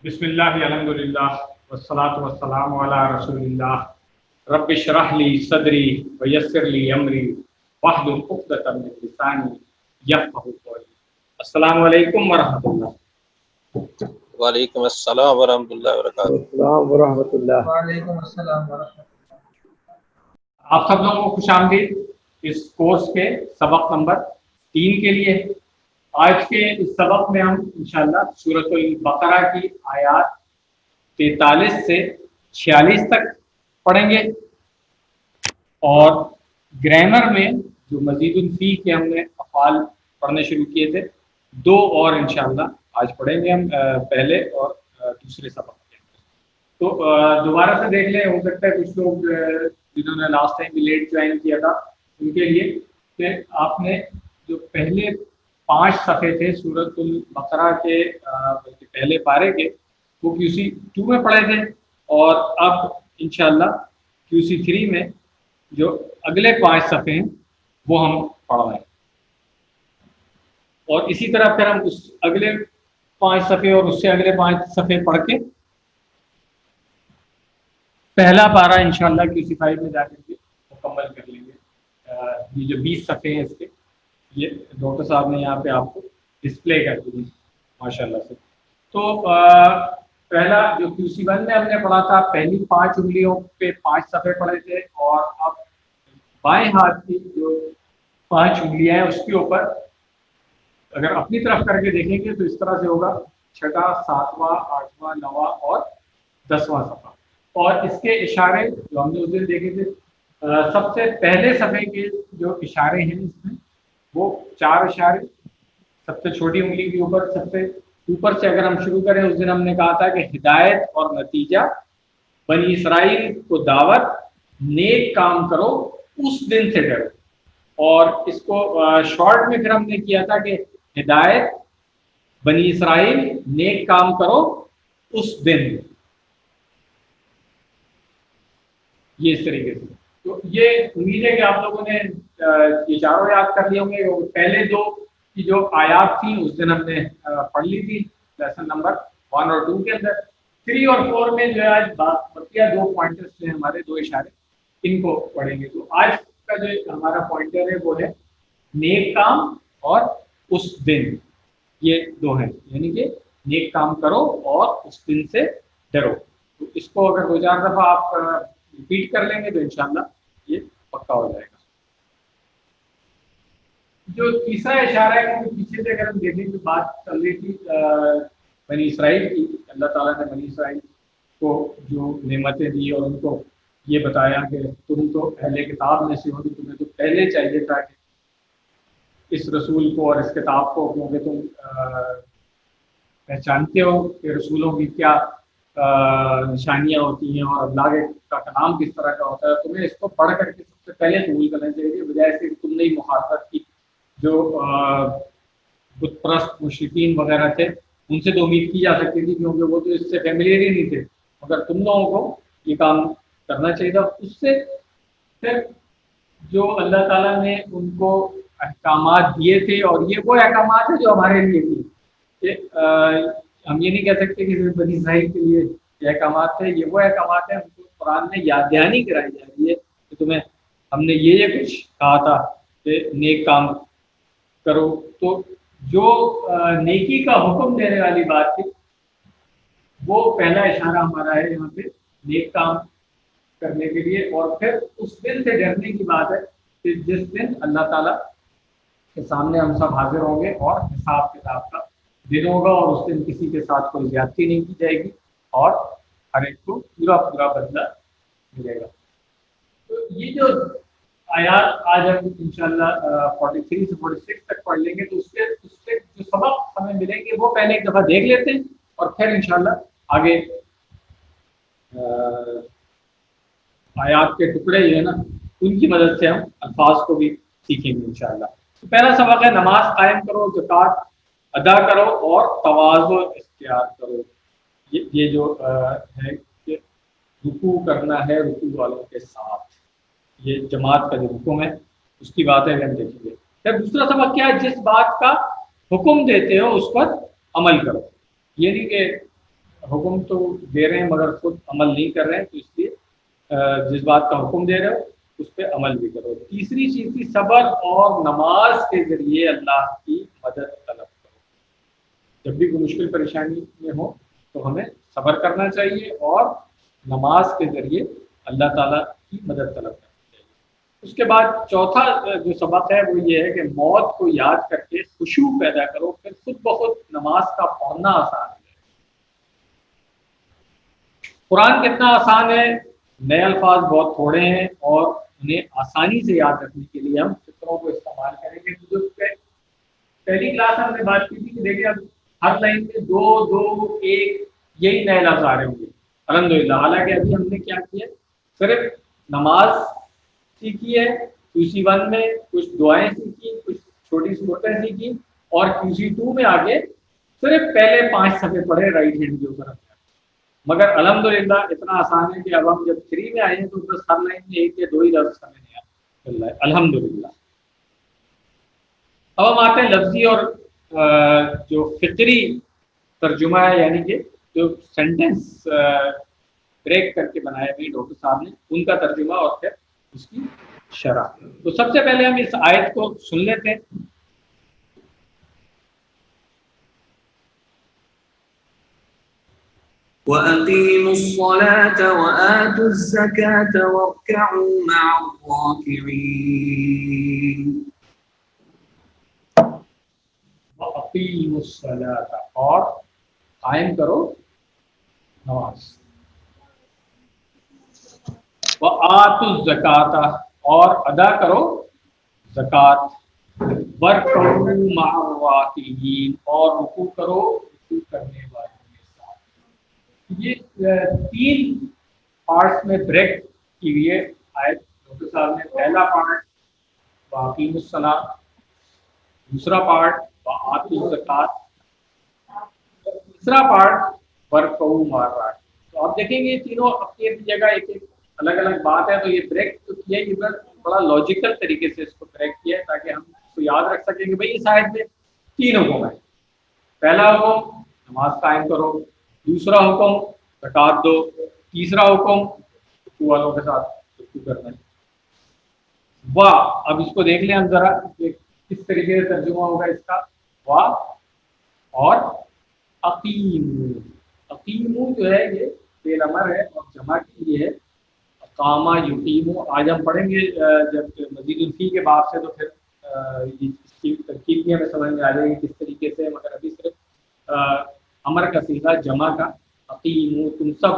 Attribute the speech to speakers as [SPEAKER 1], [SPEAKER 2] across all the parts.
[SPEAKER 1] بسم اللہ الحمدللہ والصلاة والسلام علی رسول اللہ رب اشرح لی صدری ویسر لی امری واحلل عقدۃ من لسانی یفقہوا قولی۔ السلام علیکم ورحمۃ اللہ۔
[SPEAKER 2] وعلیکم السلام ورحمۃ اللہ وبرکاتہ۔
[SPEAKER 3] السلام ورحمۃ اللہ۔
[SPEAKER 4] وعلیکم السلام ورحمۃ اللہ۔
[SPEAKER 1] آپ سب لوگوں کو خوش آمدید اس کورس کے سبق نمبر 3 کے لیے۔ آج کے اس سبق میں ہم انشاءاللہ سورۃ البقرہ کی آیات 43 سے 46 تک پڑھیں گے، اور گرامر میں جو مزید فی کے ہم نے افعال پڑھنے شروع کیے تھے، 2 اور انشاءاللہ آج پڑھیں گے ہم پہلے اور دوسرے سبق کے اندر۔ تو دوبارہ سے دیکھ لیں، ہو سکتا ہے کچھ لوگ جنہوں نے لاسٹ ٹائم بھی لیٹ جوائن کیا تھا ان کے لیے کہ آپ نے جو پہلے 5 صفحے تھے سورۃ البقرہ کے بلکہ پہلے پارے کے، وہ QC 2 میں پڑھے تھے، اور اب انشاءاللہ QC 3 میں جو اگلے 5 صفحے ہیں وہ ہم پڑھ رہے ہیں، اور اسی طرح پھر ہم اس اگلے 5 صفحے اور اس سے اگلے 5 صفحے پڑھ کے پہلا پارہ انشاءاللہ QC 5 میں جا کر کے مکمل کر لیں گے۔ یہ جو 20 صفحے ہیں اس کے، یہ ڈاکٹر صاحب نے یہاں پہ آپ کو ڈسپلے کر دی ماشاءاللہ سے۔ تو پہلا جو QC 1 میں ہم نے پڑھا تھا، پہلی 5 انگلیوں پہ 5 صفحے پڑھے تھے، اور اب بائیں ہاتھ کی جو 5 انگلیاں ہیں اس کے اوپر اگر اپنی طرف کر کے دیکھیں گے تو اس طرح سے ہوگا 6واں 7واں 8واں 9واں اور 10واں صفحہ، اور اس کے اشارے جو ہم نے اس دن دیکھے تھے، سب سے پہلے صفحے کے جو اشارے ہیں اس میں وہ 4 اشارے، سب سے چھوٹی انگلی کے اوپر سب سے اوپر سے اگر ہم شروع کریں، اس دن ہم نے کہا تھا کہ ہدایت اور نتیجہ، بنی اسرائیل کو دعوت، نیک کام کرو، اس دن سے ڈرو، اور اس کو شارٹ میں پھر ہم نے کیا تھا کہ ہدایت، بنی اسرائیل، نیک کام کرو اس دن، یہ اس طریقے سے۔ تو یہ امید ہے کہ آپ لوگوں نے یہ چاروں یاد کر لیے ہوں گے۔ پہلے 2 کی جو آیات تھیں اس دن ہم نے پڑھ لی تھی لیسن نمبر 1 اور 2 کے اندر۔ 3 اور 4 میں جو ہے آج بقیہ 2 پوائنٹرز ہیں ہمارے، 2 اشارے، ان کو پڑھیں گے۔ تو آج کا جو ہمارا پوائنٹر ہے وہ ہے نیک کام اور اس دن، یہ 2 ہیں، یعنی کہ نیک کام کرو اور اس دن سے ڈرو۔ تو اس کو اگر 2-4 دفعہ آپ ریپیٹ کر لیں گے تو انشاءاللہ یہ پکا ہو جائے گا۔ جو تیسرا اشارہ ہے کہ پیچھے سے اگر ہم دیکھیں تو بات چل رہی تھی بنی اسرائیل کی، اللہ تعالیٰ نے بنی اسرائیل کو جو نعمتیں دی اور ان کو یہ بتایا کہ تم تو اہل کتاب میں سے ہو، تمہیں تو پہلے چاہیے تھا کہ اس رسول کو اور اس کتاب کو، کیونکہ تم پہچانتے ہو کہ رسولوں کی کیا نشانیاں ہوتی ہیں اور اللہ کا کلام کس طرح کا ہوتا ہے، تمہیں اس کو پڑھ کر کے سب سے پہلے قبول کرنا چاہیے، بجائے سے کہ تم نے مخاطبت کی۔ جو بت پرست مشرکین وغیرہ تھے ان سے تو امید کی جا سکتی تھی کیونکہ وہ تو اس سے فیملیئر ہی نہیں تھے، مگر تم لوگوں کو یہ کام کرنا چاہیے تھا۔ اس سے پھر جو اللہ تعالیٰ نے ان کو احکامات دیے تھے، اور یہ وہ احکامات ہیں جو ہمارے لیے تھے، کہ ہم یہ نہیں کہہ سکتے کہ صرف بنی اسرائیل کے لیے یہ احکامات تھے، یہ وہ احکامات ہیں، ان کو قرآن میں یاد دہانی کرائی جا رہی ہے کہ تمہیں ہم نے یہ کچھ کہا تھا کہ نیک کام کرو۔ تو جو نیکی کا حکم دینے والی بات تھی وہ پہلا اشارہ ہمارا ہے یہاں پہ نیک کام کرنے کے لیے، اور پھر اس دن سے ڈرنے کی بات ہے کہ جس دن اللہ تعالیٰ کے سامنے ہم سب حاضر ہوں گے اور حساب کتاب کا دن ہوگا، اور اس دن کسی کے ساتھ کوئی زیادتی نہیں کی جائے گی اور ہر ایک کو پورا پورا بدلہ ملے گا۔ تو یہ جو آیات آج ہم انشاءاللہ 43 سے 46 تک پڑھ لیں گے، تو اس سے جو سبق ہمیں ملیں گے وہ پہلے ایک دفعہ دیکھ لیتے ہیں، اور پھر انشاءاللہ آگے آیات کے ٹکڑے جو ہے نا ان کی مدد سے ہم الفاظ کو بھی سیکھیں گے انشاءاللہ۔ تو پہلا سبق ہے نماز قائم کرو، زکوٰۃ ادا کرو اور تواضع اختیار کرو۔ یہ جو ہے کہ رکوع کرنا ہے رکوع والوں کے ساتھ، یہ جماعت کا جو حکم ہے اس کی بات ہے ہم دیکھیں گے۔ پھر دوسرا سبق کیا ہے، جس بات کا حکم دیتے ہو اس پر عمل کرو، یہ نہیں کہ حکم تو دے رہے ہیں مگر خود عمل نہیں کر رہے ہیں، تو اس لیے جس بات کا حکم دے رہے ہو اس پہ عمل بھی کرو۔ تیسری چیز تھی صبر اور نماز کے ذریعے اللہ کی مدد طلب کرو۔ جب بھی کوئی مشکل پریشانی میں ہو تو ہمیں صبر کرنا چاہیے اور نماز کے ذریعے اللہ تعالیٰ کی مدد طلب کرنی چاہیے۔ اس کے بعد چوتھا جو سبق ہے وہ یہ ہے کہ موت کو یاد کر کے خشوع پیدا کرو، پھر خود بخود نماز کا پڑھنا آسان ہے۔ قرآن کتنا آسان ہے، نئے الفاظ بہت تھوڑے ہیں اور انہیں آسانی سے یاد رکھنے کے لیے ہم فکروں کو استعمال کریں گے۔ تو جو پہلی کلاس ہم نے بات کی تھی کہ دیکھیں اب ہر لائن میں دو دو ایک یہی نئے لفظ آ رہے ہوں گے الحمدللہ۔ حالانکہ ابھی ہم نے کیا کیا، صرف نماز سیکھی ہے، QC1 میں کچھ دعائیں سیکھی، کچھ چھوٹی صورتیں سیکھی، اور QC2 میں آگے صرف پہلے 5 صفحے پڑھے رائٹ ہینڈ کے اوپر۔ مگر الحمدللہ اتنا آسان ہے کہ اب ہم جب 3 میں آئے ہیں تو بس ہر لائن میں ایک یا دو ہی لفظ ہمیں نہیں آتا الحمدللہ۔ اب ہم آتے ہیں لفظی اور جو فطری ترجمہ ہے، یعنی کہ جو سینٹینس بریک کر کے بنائے ہوئے ڈاکٹر صاحب نے، ان کا ترجمہ اور پھر اس کی شرح۔ تو سب سے پہلے ہم اس آیت کو سن لیتے ہیں۔
[SPEAKER 3] وَأَقِيمُوا الصَّلَاةَ وَآتُوا الزَّكَاةَ وَارْكَعُوا مَعَ الرَّاكِعِينَ۔
[SPEAKER 1] وَأَقِيمُوا الصَّلَاةَ، اور قائم کرو نماز۔ وَآتُوا الزَّكَاةَ، اور ادا کرو زکوٰۃ۔ وَارْكَعُوا مَعَ الرَّاكِعِينَ، اور رکوع کرو رکوع کرنے والوں کے ساتھ۔ یہ 3 پارٹس میں بریک کی ہوئی ہے آیت ڈاکٹر صاحب نے۔ پہلا پارٹ وَأَقِیمُوا الصَّلَاةَ، دوسرا پارٹ وَآتُوا الزَّکَاةَ، تیسرا پارٹ وَارْكَعُوا مَعَ الرَّاكِعِينَ۔ تو آپ دیکھیں گے یہ تینوں اپنی اپنی جگہ ایک ایک الگ الگ بات ہے، تو یہ بریک جو کیا ہے یہ بڑا لاجیکل طریقے سے اس کو بریک کیا ہے تاکہ ہم اس کو یاد رکھ سکیں کہ بھائی اس آیت میں 3 حکم ہیں۔ پہلا حکم نماز قائم کرو، دوسرا حکم زکوٰۃ دو، تیسرا حکم رکوع والوں کے ساتھ رکوع کرنا ہے۔ واہ، اب اس کو دیکھ لیں ہم ذرا کہ کس طریقے سے ترجمہ ہوگا اس کا۔ واہ اور اقیمو، اقیمو جو ہے یہ فعل امر ہے اور جمع کی یہ ہے اقامہ یقیمو۔ آج ہم پڑھیں گے جب مزید الفی کے باب سے، تو پھر اس کی ترکیب بھی ہمیں سمجھ میں آ جائے گی کس طریقے سے، مگر ابھی صرف امر کا صیغہ جمع کا اقیمو، تم سب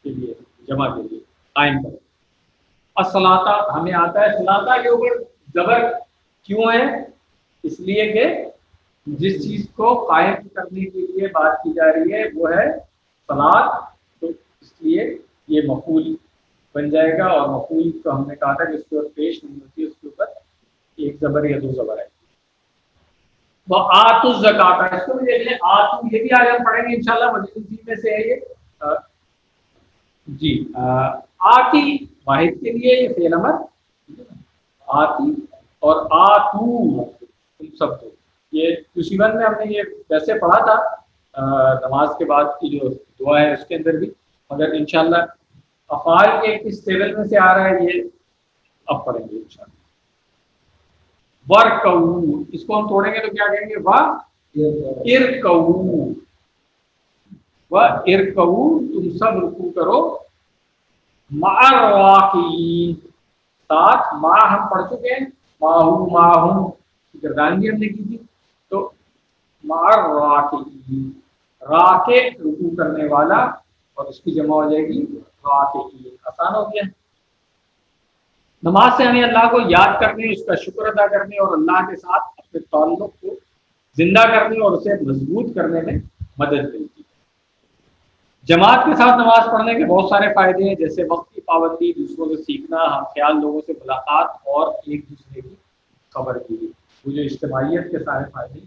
[SPEAKER 1] کے لیے، جمع کے لیے قائم کرو۔ الصلاۃ، ہمیں آتا ہے صلاۃ کے اوپر زبر کیوں ہے؟ اس لیے کہ جس چیز کو قائم کرنے کے لیے بات کی جا رہی ہے وہ ہے صلاۃ، تو اس لیے یہ مفعول بن جائے گا، اور مفعول کو ہم نے کہا تھا کہ اس کے اوپر پیش نہیں ہوتی، اس کے اوپر ایک زبر یا 2 زبر ہے۔ وَآتُوا الزَّکَاةَ، اس کو بھی دیکھ لیں، آتو یہ بھی آج ہم پڑھیں گے انشاءاللہ، مزید الفی میں سے ہے یہ۔ جی آتی واحد کے لیے یہ فعل امر آتی، اور آتو تم سب دو۔ یہ QC1 میں ہم نے یہ ویسے پڑھا تھا نماز کے بعد کی جو دعا ہے اس کے اندر بھی، مگر انشاءاللہ افعال کے کس لیول میں سے آ رہا ہے یہ اب پڑھیں گے انشاءاللہ۔ وَارْكَعُوا، اس کو ہم توڑیں گے تو کیا کہیں گے؟ وَارْكَعُوا، وَارْكَعُوا، تم سب رکوع کرو، مَعَ الرَّاكِعِينَ، ساتھ ما ہم پڑھ چکے ہیں، ماہم گردان بھی ہم نے کی تھی، تو مَعَ الرَّاكِعِينَ، راکع رکوع کرنے والا، اور اس کی جمع ہو جائے گی راکعین۔ آسان ہو گیا۔ نماز سے ہمیں اللہ کو یاد کرنے، اس کا شکر ادا کرنے اور اللہ کے ساتھ اپنے تعلق کو زندہ کرنے اور اسے مضبوط کرنے میں مدد ملتی ہے۔ جماعت کے ساتھ نماز پڑھنے کے بہت سارے فائدے ہیں، جیسے وقت کی پابندی، دوسروں سے سیکھنا، ہم خیال لوگوں سے ملاقات، اور ایک دوسرے کی خبر گیری۔ وہ جو اجتماعیت کے سارے فائدے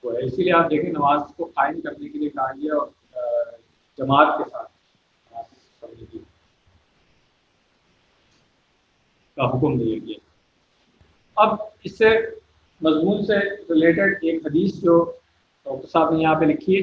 [SPEAKER 1] وہ ہے، اسی لیے آپ دیکھیں نماز کو قائم کرنے کے لیے کہا گیا اور جماعت کے ساتھ نماز پڑھنے کا حکم دیا گیا۔ اب اس سے مضمون سے ریلیٹڈ ایک حدیث جو ڈاکٹر صاحب نے یہاں پہ لکھی ہے،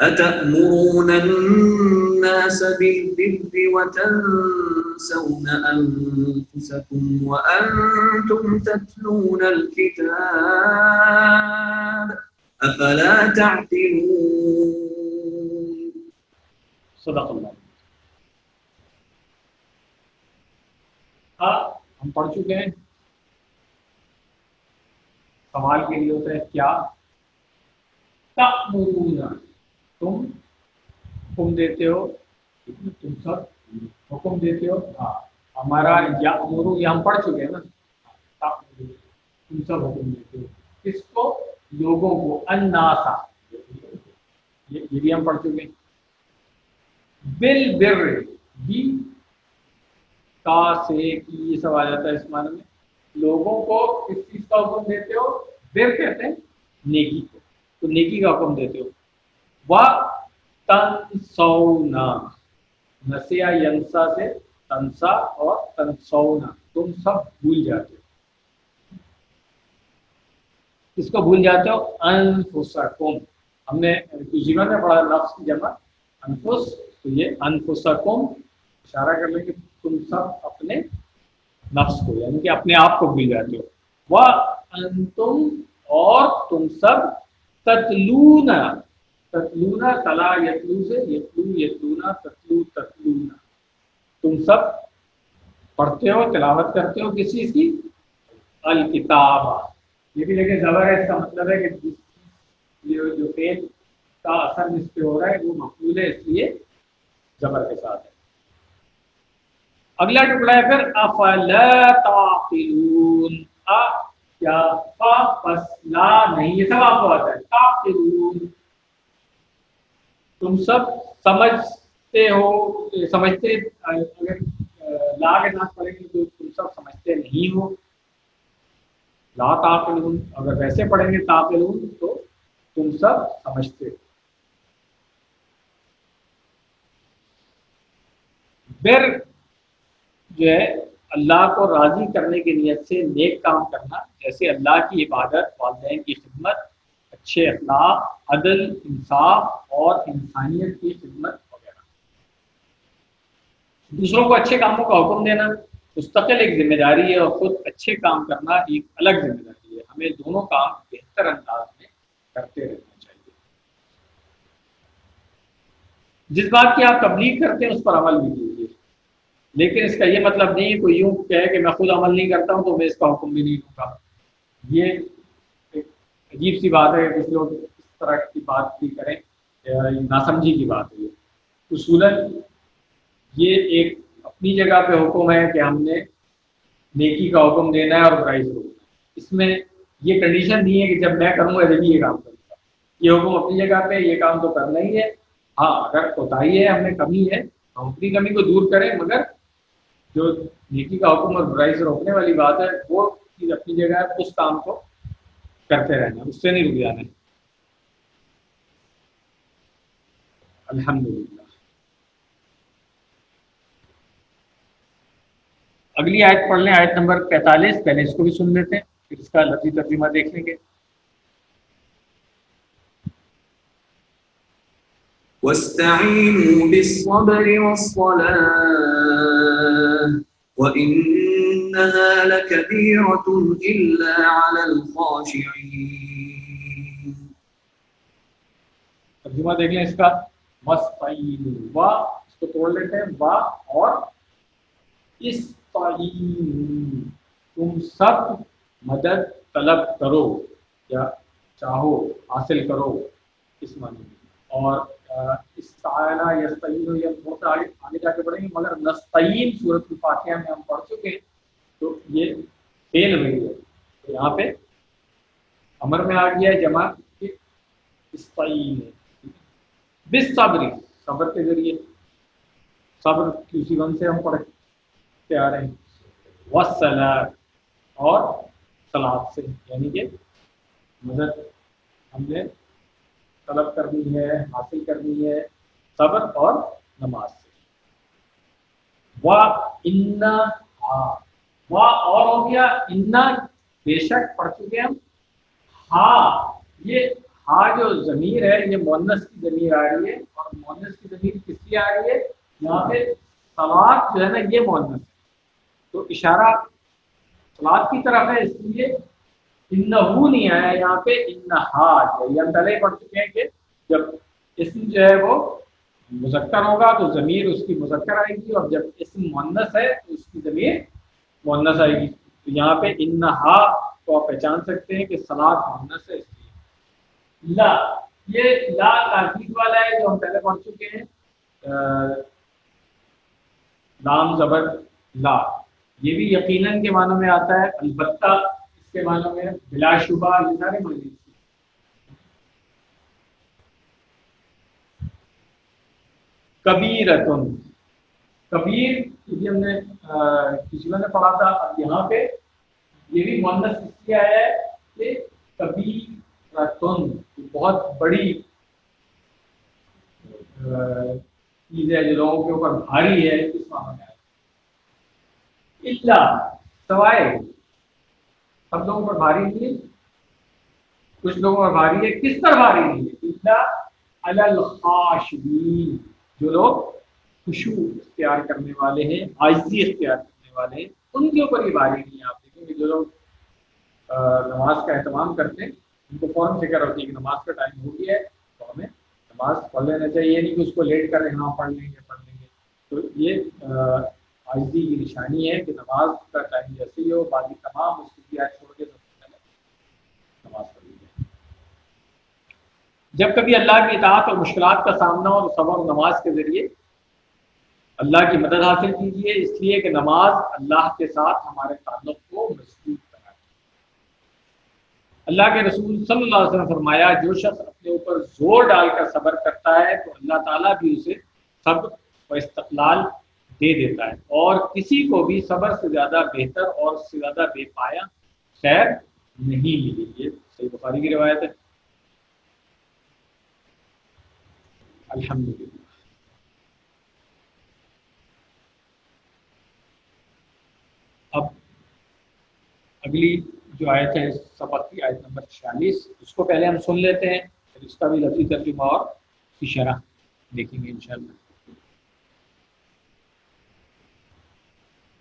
[SPEAKER 3] أتأمرون الناس بالبر وتنسون أنفسكم وأنتم تتلون الكتاب أفلا تعقلون
[SPEAKER 1] صدق اللہ. ہم پڑھ چکے ہیں. سوال کے لیے ہوتا ہے کیا تأمرون، تم حکم دیتے ہو، تم سب حکم دیتے ہو. ہاں ہمارا یأمرو یہ ہم پڑھ چکے ہیں نا. تأمرون تم سب حکم دیتے ہو کس کو؟ لوگوں کو. الناسا یہ بھی ہم پڑھ چکے ہیں. بالبر بھی کا سے کی یہ سب آ جاتا ہے اس معنی میں. لوگوں کو کس چیز کا حکم دیتے ہو؟ بر کہتے ہیں نیکی کو، تو نیکی کا حکم دیتے ہو. وَتَنْسَوْنَا نسیا ینسا سے تنسا اور تنسونا تم سب بھول جاتے ہو. کس کو بھول جاتے ہو؟ انفسکم. ہم نے جیون میں پڑھا نفس کی جمع انفس، تو یہ انفسکم اشارہ کر لیں کہ تم سب اپنے نفس کو یعنی کہ اپنے آپ کو بھول جاتے ہو. وَأَنْتُمْ اور تم سب تتلون، تتلون تلا یتلو سے یتلو یتلونا تتلو تتلونا تم سب پڑھتے ہو تلاوت کرتے ہو کس چیز کی؟ الکتاب. یہ بھی دیکھیں زبر ہے، اس کا مطلب ہے کہ جو فعل کا اثر جس پہ ہو رہا ہے وہ مفعول ہے، اس لیے زبر کے ساتھ ہے. اگلا ٹکڑا ہے پھر افلا تعقلون. کیا فا پس لا نہیں، یہ سب آپ کو آتا ہے. تعقلون تم سب سمجھتے ہو، سمجھتے اگر لا کے ساتھ پڑھیں گے تو تم سب سمجھتے نہیں ہو. لا تعقلون اگر ویسے پڑھیں گے تعقلون تو تم سب سمجھتے ہو. بر جو ہے اللہ کو راضی کرنے کی نیت سے نیک کام کرنا، جیسے اللہ کی عبادت، والدین کی خدمت، اچھے اخلاق، عدل، انصاف اور انسانیت کی خدمت وغیرہ. دوسروں کو اچھے کاموں کا حکم دینا مستقل ایک ذمہ داری ہے، اور خود اچھے کام کرنا ایک الگ ذمہ داری ہے. ہمیں دونوں کام بہتر انداز میں کرتے رہنا چاہیے. جس بات کی آپ تبلیغ کرتے ہیں اس پر عمل بھی کیجیے، لیکن اس کا یہ مطلب نہیں کوئی یوں کہے کہ میں خود عمل نہیں کرتا ہوں تو میں اس کا حکم بھی نہیں دوں گا. یہ ایک عجیب سی بات ہے. کچھ لوگ اس طرح کی بات بھی کریں، ناسمجھی کی بات ہے. اصولاً یہ ایک اپنی جگہ پہ حکم ہے کہ ہم نے نیکی کا حکم دینا ہے اور برائی سے روکنا ہے. اس میں یہ کنڈیشن نہیں ہے کہ جب میں کروں گا جبھی یہ کام کروں گا. یہ حکم اپنی جگہ پہ، یہ کام تو کرنا ہی ہے. ہاں اگر کوتاہی ہے، ہم نے کمی ہے، ہم اپنی کمی کو دور کریں، مگر جو نیکی کا حکم اور برائی سے روکنے والی بات ہے وہ چیز اپنی جگہ ہے. اس کام کو کرتے رہنا، اس سے نہیں رک جانا. الحمدللہ. اگلی آیت پڑھ لیں، آیت نمبر 45. پہلے اس کو بھی سن لیتے ہیں پھر اس کا لفظی ترجمہ دیکھ لیں گے.
[SPEAKER 3] واستعينوا بالصبر والصلاة وإنها لكبيرة إلا على الخاشعين.
[SPEAKER 1] ترجمہ دیکھ لیں اس کا. واستعینوا، وا اس کو توڑ لیتے ہیں، وا اور استعینوا تم سب مدد طلب کرو یا چاہو، حاصل کرو اس معنی میں. اور استعانہ یستعین یہ بہت آگے جا کے پڑھیں گے، مگر نستعین سورۃ الفاتحہ میں ہم پڑھ چکے ہیں تو یہ فعل ہوئی ہے. تو یہاں پہ امر میں آ گیا ہے جمع کہ استعین بالصبر، صبر کے ذریعے. صبر کسی ون سے ہم پڑھتے آ رہے ہیں. والصلاۃ اور صلاۃ سے، یعنی کہ مدد ہم نے طلب کرنی ہے، حاصل کرنی ہے صبر اور نماز سے. وَإِنَّا وا اور ہو گیا، انا بے شک پڑھ چکے ہم. ہاں یہ ہا جو ضمیر ہے یہ مؤنث کی ضمیر آ رہی ہے، اور مؤنث کی ضمیر کس لیے آ رہی ہے؟ یہاں پہ صلات جو ہے نا یہ مؤنث ہے، تو اشارہ صلات کی طرف ہے، اس لیے انہو نہیں آیا یہاں پہ، انہا ہے۔ یہ ہم پہلے پڑھ چکے ہیں کہ جب اسم جو ہے وہ مذکر ہوگا تو ضمیر اس کی مذکر آئے گی، اور جب اسم مؤنث ہے تو اس کی ضمیر مؤنث آئے گی۔ تو یہاں پہ انہا کو آپ پہچان سکتے ہیں کہ صلات مؤنث ہے، اس لیے لا، یہ لا تاکید والا ہے جو ہم پہلے پڑھ چکے ہیں، لام زبر لا، یہ بھی یقیناً کے معنوں میں آتا ہے، البتہ اس کے معنوں میں بلا شبہ، یہ سارے معنی۔ کبیرتن، کبیر یہ بھی ہم نے پچھلے میں پڑھا تھا، اب یہاں پہ یہ بھی مؤنث اس لیے آیا ہے کہ کبیرتن بہت بڑی چیز ہے جو لوگوں کے اوپر بھاری ہے، اس معنی میں آیا۔ الا سوائے، سب لوگوں پر بھاری نہیں ہے، کچھ لوگوں پر بھاری ہے، کس پر بھاری نہیں ہے؟ الا علی الخاشعین، جو لوگ خشوع اختیار کرنے والے ہیں، عاجزی اختیار کرنے والے ہیں، ان کے اوپر یہ بھاری نہیں ہے۔ آپ دیکھیں کہ جو لوگ نماز کا اہتمام کرتے ہیں ان کو فوراً فکر ہوتی ہے کہ نماز کا ٹائم ہو گیا ہے تو ہمیں نماز پڑھ لینا چاہیے، یہ نہیں کہ اس کو لیٹ کر ہاں پڑھ لیں گے۔ تو یہ عاجزی کی نشانی ہے کہ نماز کا ٹائم جیسے ہی ہو باقی تمام اس کی آیت چھوڑ کے سب سے پہلے نماز پڑھ لیجیے۔ جب کبھی اللہ کی اطاعت اور مشکلات کا سامنا ہو تو صبر و نماز کے ذریعے اللہ کی مدد حاصل کیجیے، اس لیے کہ نماز اللہ کے ساتھ ہمارے تعلق کو مضبوط بناتی ہے۔ اللہ کے رسول صلی اللہ علیہ وسلم نے فرمایا، جو شخص اپنے اوپر زور ڈال کر صبر کرتا ہے تو اللہ تعالیٰ بھی اسے صبر و استقلال دے دیتا ہے، اور کسی کو بھی صبر سے زیادہ بہتر اور اس سے زیادہ بے پایا خیر نہیں ملی۔ یہ صحیح بخاری کی روایت ہے۔ الحمدللہ۔ اب اگلی جو آیت ہے سبق کی آیت نمبر 46، اس کو پہلے ہم سن لیتے ہیں، پھر اس کا بھی لفظی ترجمہ اور اس کی شرح دیکھیں گے انشاءاللہ۔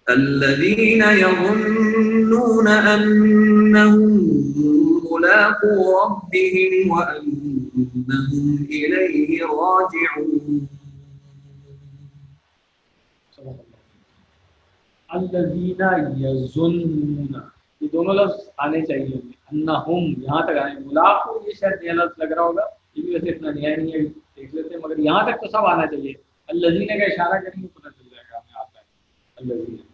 [SPEAKER 3] الذين يظنون أنهم ملاقو ربهم وأنهم إليه راجعون۔
[SPEAKER 1] الذین یظنون، یہ دونوں لفظ آنے چاہیے ہمیں، انہم یہاں تک آنے، ملاقو یہ شاید نیا لفظ لگ رہا ہوگا، یہ بھی ویسے اتنا نیا نہیں ہے، دیکھ لیتے ہیں، مگر یہاں تک تو سب آنا چاہیے۔ الذین کا اشارہ کریں گے پتہ چل جائے گا ہمیں آتا ہے الذین۔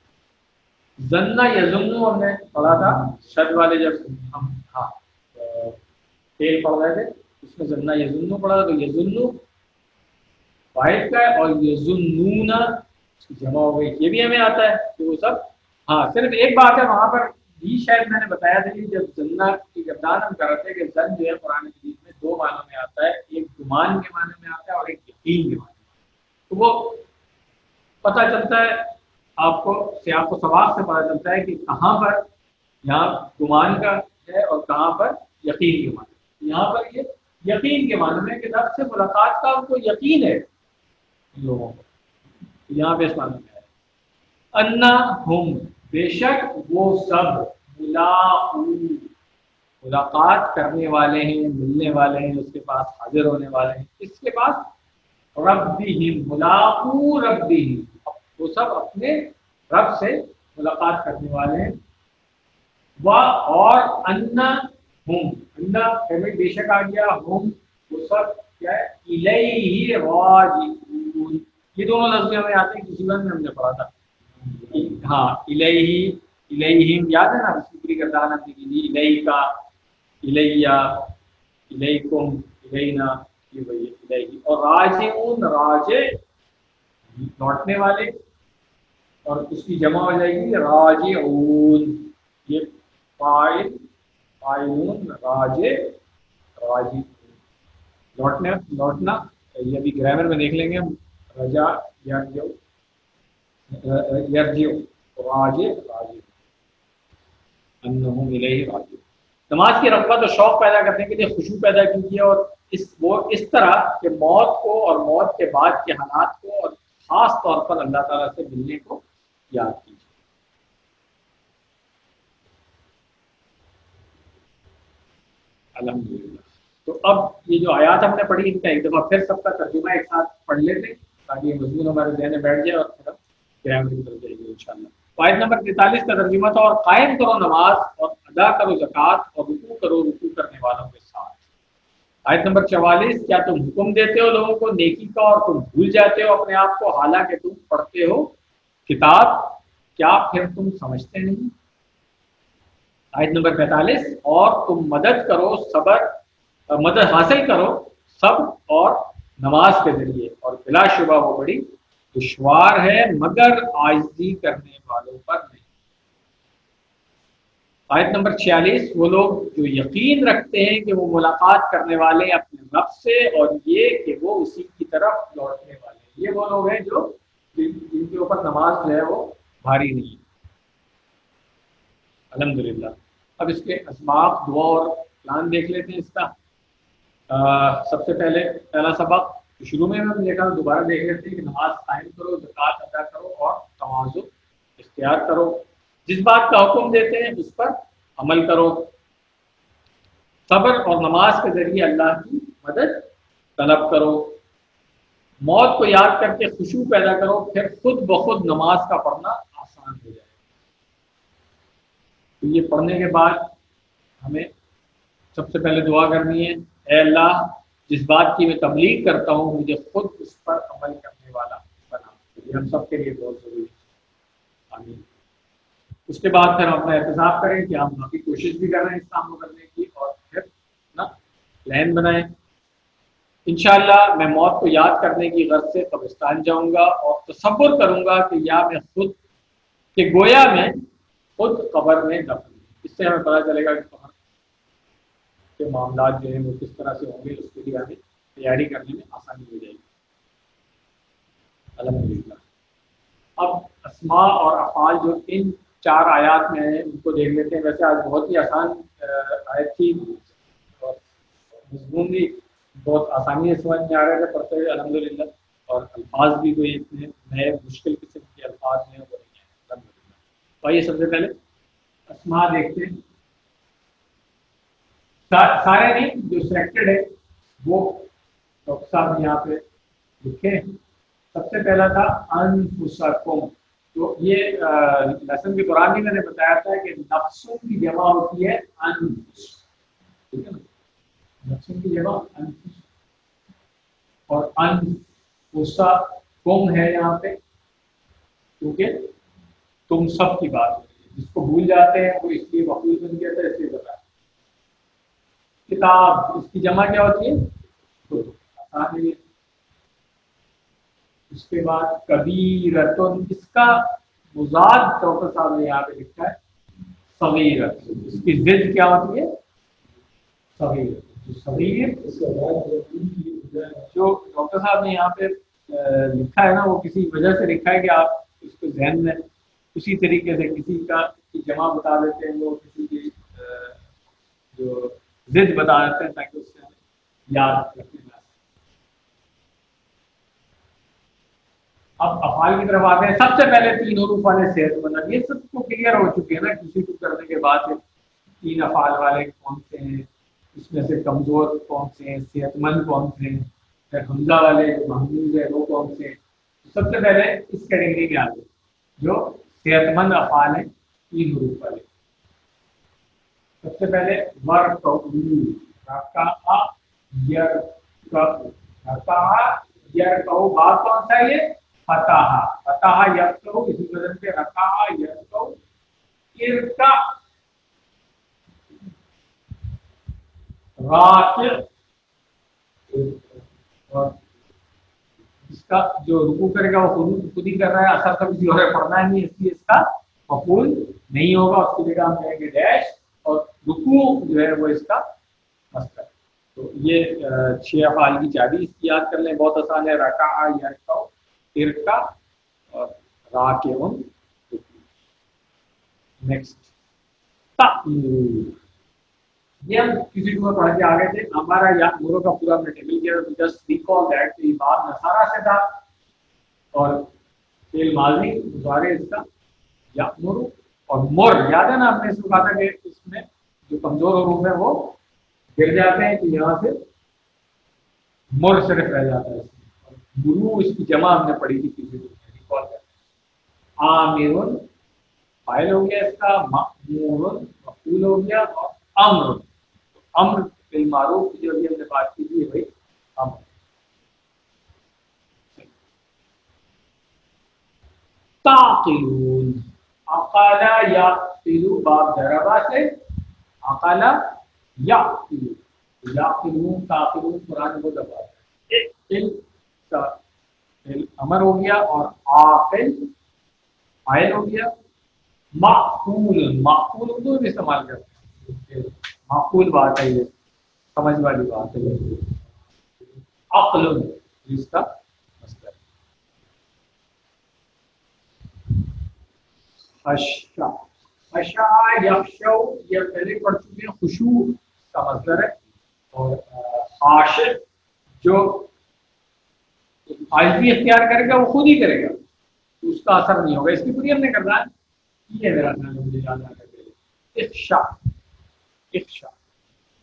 [SPEAKER 1] ظن یظن ہم نے پڑھا تھا شد والے، جب ہم فعل پڑھ رہے تھے اس میں ظن یظن پڑھا تھا، تو یظن واحد کا ہے اور یظنون جمع ہو گئی، یہ بھی ہمیں آتا ہے کہ وہ سب، ہاں صرف ایک بات ہے وہاں پر بھی شاید میں نے بتایا تھا کہ جب ظن کی گردان ہم کر رہے تھے کہ ظن جو ہے قرآن مجید میں دو معنوں میں آتا ہے، ایک گمان کے معنی میں آتا ہے اور ایک یقین کے معنی میں، تو وہ پتہ چلتا ہے آپ کو سیاق و سباق سے پتہ چلتا ہے کہ کہاں پر یہاں گمان کا ہے اور کہاں پر یقین کے معنی۔ یہاں پر یہ یقین کے معنی میں کہ رب سے ملاقات کا ان کو یقین ہے لوگوں کو، یہاں پہ اس معنی میں ہے انہم بے شک وہ سب ملاقو ملاقات کرنے والے ہیں، ملنے والے ہیں، اس کے پاس حاضر ہونے والے ہیں، اس کے پاس ربہم ملاقو ربہم، وہ سب اپنے رب سے ملاقات کرنے والے ہیں۔ اور انہم بے شک آ گیا، ہم وہ سب کیا ہے، الیہ راجعون، یہ دونوں لفظ ہمیں آتے ہیں، کسی بار میں ہم نے پڑھا تھا، ہاں الیہ الیہم، یاد ہے نا، اس کی پوری گردان ہم نے کی، الیہ کا، الیہ، الیکم، الینا، یہ وہی الیہ، اور راجعون راجع لوٹنے والے، اور اس کی جمع ہو جائے گی راجعون، یہ فاعل فاعلون راجع راجعون، لوٹنا، یہ بھی گرامر میں دیکھ لیں گے ہم، رجا یرجع راجع راجع انہم الیہ راجعون۔ نماز کی رغبت اور شوق پیدا کرنے کے لیے خشوع پیدا کیجیے، اور اس طرح کہ موت کو اور موت کے بعد کے حالات کو اور خاص طور پر اللہ تعالیٰ سے ملنے کو یاد کیجیے۔ الحمدللہ۔ تو اب یہ جو آیات ہم نے پڑھی ان کا ایک دفعہ پھر سب کا ترجمہ ایک ساتھ پڑھ لیتے ہیں تاکہ یہ مضمون ہمارے ذہن میں بیٹھ جائے اور پھر ہم گرامر کی طرف جائیں گے انشاءاللہ۔ آیت نمبر 43 کا ترجمہ تھا، اور قائم کرو نماز اور ادا کرو زکوٰۃ اور رکوع کرو رکوع کرنے والوں کے ساتھ۔ آیت نمبر 44، کیا تم حکم دیتے ہو لوگوں کو نیکی کا اور تم بھول جاتے ہو اپنے آپ کو، حالانکہ تم پڑھتے ہو کتاب، کیا پھر تم سمجھتے نہیں؟ آیت نمبر 45، اور تم مدد حاصل کرو صبر اور نماز کے ذریعے، اور بلا شبہ وہ بڑی دشوار ہے مگر عاجزی کرنے والوں پر نہیں۔ آیت نمبر 46، وہ لوگ جو یقین رکھتے ہیں کہ وہ ملاقات کرنے والے ہیں اپنے رب سے، اور یہ کہ وہ اسی کی طرف لوٹنے والے ہیں۔ یہ وہ لوگ ہیں جن کے اوپر نماز جو ہے وہ بھاری نہیں ہے۔ الحمدللہ۔ اب اس کے اسباب، دعا اور پلان دیکھ لیتے ہیں اس کا۔ سب سے پہلا سبق شروع میں ہم دیکھا، دوبارہ دیکھ لیتے ہیں کہ نماز قائم کرو، زکوٰۃ ادا کرو اور تواضع اختیار کرو۔ جس بات کا حکم دیتے ہیں اس پر عمل کرو، صبر اور نماز کے ذریعے اللہ کی مدد طلب کرو، موت کو یاد کر کے خشوع پیدا کرو، پھر خود بخود نماز کا پڑھنا آسان ہو جائے۔ تو یہ پڑھنے کے بعد ہمیں سب سے پہلے دعا کرنی ہے، اے اللہ جس بات کی میں تبلیغ کرتا ہوں مجھے خود اس پر عمل کرنے والا بنا۔ یہ ہم سب کے لیے بہت ضروری ہے۔ آمین۔ اس کے بعد پھر ہم اپنا احتساب کریں کہ ہم باقی کوشش بھی کر رہے ہیں اس کام کو کرنے کی، اور پھر نا پلان بنائیں۔ انشاءاللہ میں موت کو یاد کرنے کی غرض سے قبرستان جاؤں گا اور تصور کروں گا کہ گویا میں خود قبر میں دفن ہوں۔ اس سے ہمیں پتہ چلے گا کہ قبر کے معاملات جو ہیں وہ کس طرح سے ہوں گے، اس کے لیے ہمیں تیاری کرنے میں آسانی ہو جائے گی۔ الحمدللہ۔ اب اسماء اور افعال جو ان 4 آیات میں ہیں ان کو دیکھ لیتے ہیں۔ ویسے آج بہت ہی آسان آیت تھی اور مضمون بھی بہت آسانی سے سمجھ میں آ رہے تھے پڑھتے ہوئے الحمدللہ، اور الفاظ بھی کوئی اتنے نئے مشکل قسم کے الفاظ ہیں وہ نہیں ہیں الحمدللہ۔ تو آئیے سب سے پہلے اسماء دیکھتے ہیں۔ سارے نہیں جو سلیکٹڈ ہے وہ ڈاکٹر صاحب نے یہاں پہ لکھے ہیں۔ سب سے پہلا تھا انفسکم، تو یہ لیسن کے دوران بھی میں نے بتایا تھا کہ نفسوں کی جمع ہوتی ہے انفس، ٹھیک ہے نا، نفسوں کی جمع انفس، اور انفسکم ہے یہاں پہ کیونکہ تم سب کی بات ہے۔ جس کو بھول جاتے ہیں وہ اس لیے مفعول بن گیا تھا، اس لیے بتایا۔ کتاب، اس کی جمع کیا ہوتی ہے؟ تو آسان ہے۔ اس کے بعد کبیرتن، اس کا مضاد ڈاکٹر صاحب نے یہاں پہ لکھا ہے صغیرت، اس کی ضد کیا ہوتی ہے؟ صغیر۔ جو صغیر جو ڈاکٹر صاحب نے یہاں پہ لکھا ہے نا، وہ کسی وجہ سے لکھا ہے کہ آپ اس کو ذہن میں اسی طریقے سے کسی کا جمع بتا دیتے ہیں، وہ کسی کی جو ضد بتا دیتے ہیں تاکہ اس سے یاد رکھنے میں۔ اب افعال کی طرف آتے ہیں۔ سب سے پہلے 3 حروف والے صحت مند، یہ سب کو کلیئر ہو چکے ہیں نا، کسی کو کرنے کے بعد 3 افعال والے کون سے ہیں، اس میں سے کمزور کون سے ہیں، صحت مند کون سے ہیں، پھر حمزہ والے محمود ہے وہ کون سے ہیں۔ سب سے پہلے اس کیٹیگری میں آتے ہیں جو صحت مند افعال ہیں 3 حروف والے۔ سب سے پہلے ورکعوا، رکع یرکعوا، بات کون سا ہے یہ؟ فتح، فتح یفتح، اسی وجہ سے رکع یرکع ارکع، راکع، اور اس کا جو رکوع کرے گا وہ خود ہی کر رہا ہے، اثر کبھی اور پڑھنا نہیں ہے، اس لیے اس کا مفعول نہیں ہوگا، اس کی جگہ ہم کہیں گے ڈیش، اور رکوع جو ہے وہ اس کا مصدر۔ تو یہ 6 افعال کی چابی اس کی یاد کر لیں، بہت آسان ہے۔ رکع یرکع ارکع اور راکع۔ نیکسٹ تأمر، یہ ہم کسی ٹور پڑھ کے آگے تھے. ہمارا یامرو کا پورا ہم نے ٹیبل کیا تو جسٹ ریکال دیٹ کہ بات نصارہ سے تھا اور فعل ماضی مضارع اس کا یامرو اور مر. یاد ہے نا ہم نے اس کو کہا تھا کہ اس میں جو کمزور حروف ہیں وہ گر جاتے ہیں کہ یہاں سے مر صرف رہ جاتا ہے. مرو اس کی جمع ہم نے پڑھی تھی کسی ٹور میں. ریکال کرتے ہیں. عامر فاعل ہو گیا اس کا, مأمور مفعول ہو گیا اور امر. امر بالمعروف کی جو ابھی ہم نے بات کی تھی بھائی امر. تعقلون عقل یعقل باب ضربہ سے عقل یعقل یعقلون تعقلون قرآن کو دبا ہے. امر ہو گیا اور عاقل فاعل ہو گیا. معقول معقول اردو میں استعمال کرتے ہیں. معقول بات ہے, یہ سمجھ والی بات ہے. عقل اس کا مصدر. خشع خشع یخشع یہ پہلے پڑھ چکے ہیں. خشوع کا مصدر ہے اور خاشع جو عاجزی اختیار کرے گا وہ خود ہی کرے گا, اس کا اثر نہیں ہوگا. اس کی پوری ہم نے کرنا ہے. یہ میرا خیال مجھے یاد آ گیا. اخشع اخشع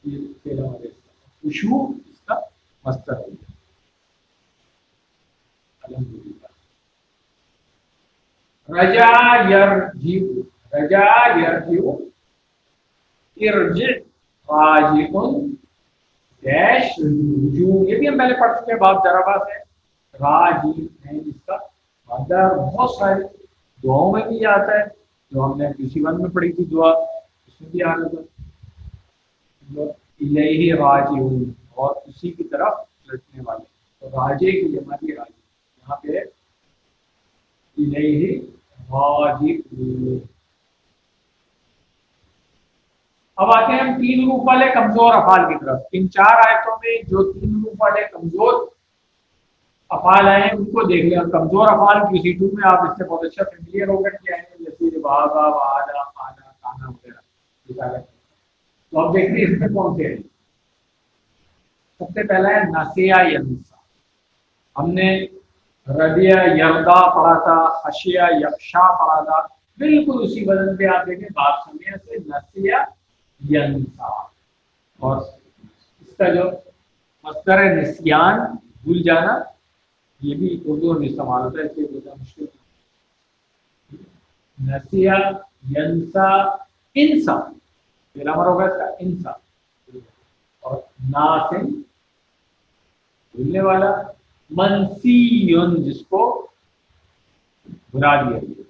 [SPEAKER 1] یہ پہلا والا خشوع اس کا مصدر ہے. الحمدللہ. رجا یرجع رجا یرجع ارجع راجع ڈیش رجوع. یہ بھی ہم پہلے پڑھ چکے ہیں باب ضربہ سے. راجع ہے اس کا مصدر. بہت سارے دعاؤں میں بھی آتا ہے جو ہم نے کسی ون میں پڑھی تھی دعا, اس میں بھی آ رہا تھا الیہ راجعون اور اسی کی طرف لٹنے والے. تو راجع کی جمع کی راجع, یہاں پہ الیہ راجعون. اب آتے ہیں ہم تین حروف والے کمزور افعال کی طرف. ان چار آیتوں میں جو تین حروف والے کمزور افعال آئے ہیں ان کو دیکھ لیں. اور کمزور افعال کسی ٹو میں آپ اس سے بہت اچھا فیملیئر ہو کر کے آئے ہیں, جیسے وعدہ وعدہ قانا کانا وغیرہ. تو آپ دیکھ رہے ہیں اس میں کون سے ہیں. سب سے پہلا ہے نسیا ینسا. ہم نے ردیا یردا پڑھا تھا, خشیا یخشا پڑھا تھا. بالکل اسی وزن پہ آپ دیکھیں بات سمے سے نسیا ینسا. اور اس کا جو مصدر ہے نسیان بھول جانا, یہ بھی اردو میں استعمال ہوتا ہے. اس لیے بولنا مشکل نسیا ینسا انسا. پہلا امر ہوگا اس کا انسا. اور ناسن بھولنے والا. منسیون جس کو بھلا دیا گیا.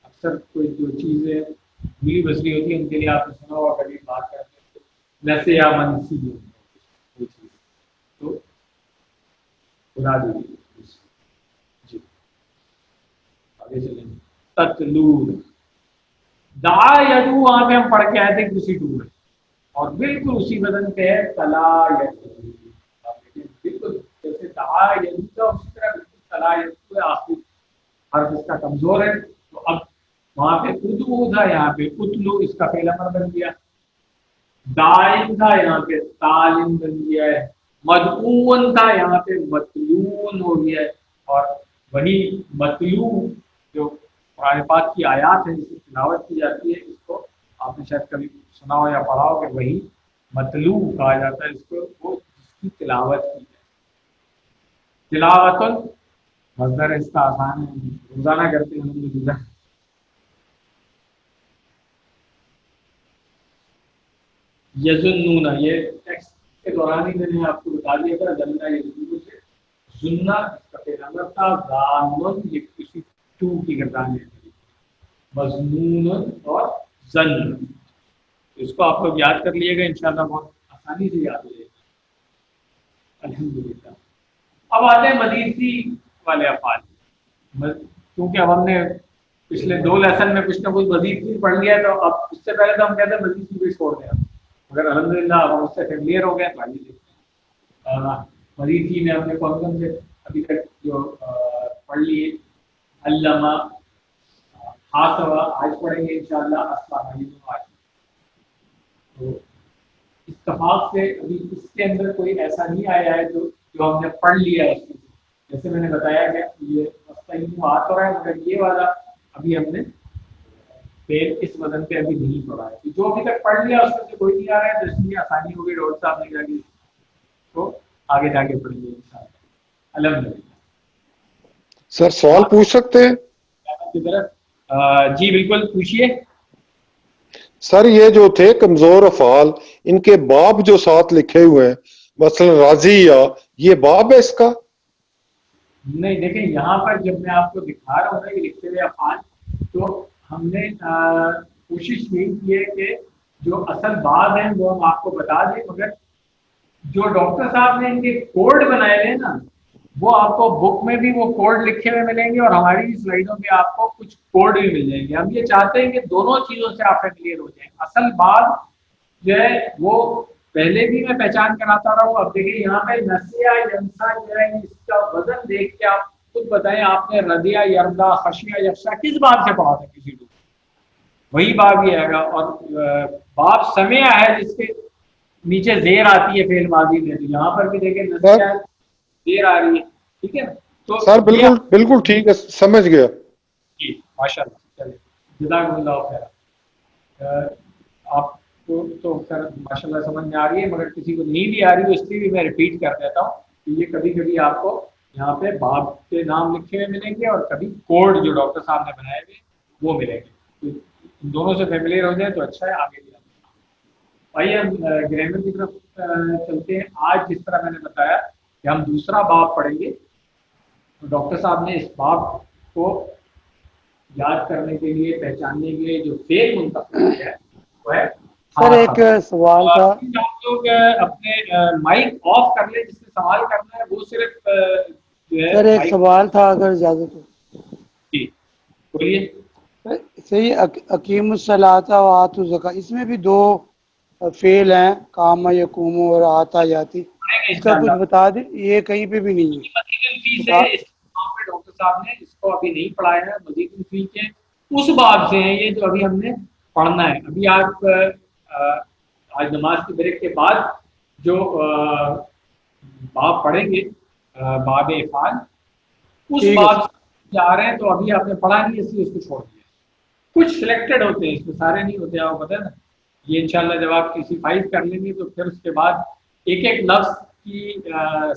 [SPEAKER 1] اکثر کوئی جو چیزیں بھولی بسری ہوتی ہے ان کے لیے آپ نے سنا ہوا کبھی بات کرتے ہیں نسیا منسیون کوئی چیز تو بھلا دی گئی. جی آگے چلیں. تتلون دعا یدعو وہاں پہ ہم پڑھ کے آئے تھے کسی ٹو میں اور بالکل اسی وزن پہ ہے تلا یدعو. بالکل جیسے دعا یدعو کا اسی طرح بالکل تلا یدعو ہے. آخری حرف اس کا کمزور ہے. تو اب وہاں پہ ادعو تھا, یہاں پہ اتلو اس کا پہلا امر بن گیا. دائن تھا, یہاں پہ تعلیم بن گیا ہے. مدعون تھا, یہاں پہ مطلون ہو گیا ہے. اور وہی مطلوع جو قرآن پاک کی آیات ہیں جس کی تلاوت کی جاتی ہے, اس کو آپ نے شاید کبھی سنا ہو یا پڑھا ہو کہ وہی مطلوع کہا جاتا ہے اس کو, وہ جس کی تلاوت کی جائے. تلاوت مصدر اس کا آسان ہے, روزانہ کرتے ہیں الحمدللہ. یظنون یہ ٹیکسٹ کے دوران ہی میں نے آپ کو بتا دیا تھا. ظنّا یظنون سے ظنّا اس کا پہلا امر تھا. ظانٌ یہ کسی ٹو کی گردان ہے. مظنون اور ظن, اس کو آپ لوگ یاد کر لیے گا انشاءاللہ, بہت آسانی سے یاد ہو جائے گا الحمدللہ. اب آتے ہیں مزید سی والے افعال. کیونکہ اب ہم نے پچھلے دو لیسن میں کچھ نہ کچھ مزید سی پڑھ لیا, تو اب اس سے پہلے تو ہم کہتے ہیں مزید سی بھی چھوڑ دیں. اگر الحمدللہ اب ہم اس سے فیملیئر ہو گئے تو آئیے دیکھتے ہیں مزید سی میں ہم نے کون کون سے ابھی تک جو پڑھ لیے. علامہ حاسبہ آج پڑھیں گے انشاءاللہ. السلام علیکم. آج تو اتفاق سے ابھی اس کے اندر کوئی ایسا نہیں آیا ہے جو ہم نے پڑھ لیا ہے اس میں. جیسے میں نے بتایا کہ یہ مسئلہ آ تو رہا ہے مگر یہ والا ابھی ہم نے پھر اس وزن پہ ابھی نہیں پڑھا ہے. جو ابھی تک پڑھ لیا اس میں سے کوئی نہیں آ رہا ہے تو اس لیے آسانی ہوگی ڈاکٹر صاحب نے کہا کہ تو آگے جا کے پڑھیں گے انشاءاللہ. الحمدللہ.
[SPEAKER 5] سر سوال پوچھ سکتے ہیں؟
[SPEAKER 1] کی طرف جی بالکل پوچھیے.
[SPEAKER 5] سر یہ جو تھے کمزور افعال ان کے باب جو ساتھ لکھے ہوئے ہیں مثلا راضی یا یہ باب ہے اس کا؟
[SPEAKER 1] نہیں دیکھیں یہاں پر جب میں آپ کو دکھا رہا ہوں نا یہ لکھتے ہوئے افعال تو ہم نے کوشش یہی کی ہے کہ جو اصل باب ہیں وہ ہم آپ کو بتا دیں مگر جو ڈاکٹر صاحب نے ان کے کوڈ بنائے ہوئے ہیں نا وہ آپ کو بک میں بھی وہ کوڈ لکھے ہوئے ملیں گے اور ہماری سلائڈوں میں آپ کو کچھ کوڈ بھی مل جائیں گے. ہم یہ چاہتے ہیں کہ دونوں چیزوں سے آپ فیملیئر ہو جائیں. اصل بات جو ہے وہ پہلے بھی میں پہچان کراتا رہا ہوں. اب دیکھیں یہاں پہ نسیہ ینسا جو ہے اس کا وزن دیکھ کے آپ خود بتائیں آپ نے ردیہ یردا خشیہ یخشا کس باب سے پڑھا تھا کسی کو؟ وہی باب ہی آئے گا. اور باب سمع ہے جس کے نیچے زیر آتی ہے فعل ماضی میں تو یہاں پر بھی دیکھیں نسیہ دیر آ رہی ہے. ٹھیک ہے تو
[SPEAKER 5] سر بالکل بالکل ٹھیک ہے سمجھ گیا.
[SPEAKER 1] جی ماشاء اللہ. چلیے جزاک اللہ خیر. آپ کو تو خیر ماشاء اللہ سمجھ میں آ رہی ہے مگر کسی کو نہیں بھی آ رہی ہے اس لیے بھی میں ریپیٹ کر دیتا ہوں کہ یہ کبھی کبھی آپ کو یہاں پہ باب کے نام لکھے ہوئے ملیں گے اور کبھی کوڈ جو ڈاکٹر صاحب نے بنائے ہوئے وہ ملیں گے. ان دونوں سے فیملیئر ہو جائے تو اچھا ہے. آگے بھی آئیے ہم گرامر کی طرف چلتے ہیں. آج جس طرح میں نے بتایا کہ ہم دوسرا باب پڑھیں گے. ڈاکٹر صاحب نے اس باب کو یاد کرنے کے لیے پہچاننے کے لیے جو فعل منتخب کیا ہے وہ ہے
[SPEAKER 6] سر ایک سوال تھا.
[SPEAKER 1] آپ لوگ اپنے مائک آف کر لیں. جس سے سوال کرنا ہے وہ صرف جو ہے
[SPEAKER 6] سر ایک سوال تھا اگر اجازت ہو.
[SPEAKER 1] جی بولیے.
[SPEAKER 6] صحیح اقیم الصلاۃ و آتوا الزکاۃ اس میں بھی دو فعل ہیں قام یقوم اور آتا جاتی. اس کا کچھ بتا دیں. یہ کہیں پہ بھی نہیں ہے.
[SPEAKER 1] ڈاکٹر صاحب نے اس کو ابھی نہیں پڑھایا ہے. مزید الفی کے اس باب سے ہیں یہ جو ابھی ہم نے پڑھنا ہے. ابھی آپ آج نماز کی بریک کے بعد جو باب پڑھیں گے باب افعال اس باب سے جا رہے ہیں تو ابھی آپ نے پڑھا نہیں اس لیے اس کو چھوڑ دیا. کچھ سلیکٹڈ ہوتے ہیں اس میں سارے نہیں ہوتے. آپ کو پتہ ہے نا. یہ انشاءاللہ جب آپ کسی فائز کر لیں گے تو پھر اس کے بعد ایک ایک لفظ کی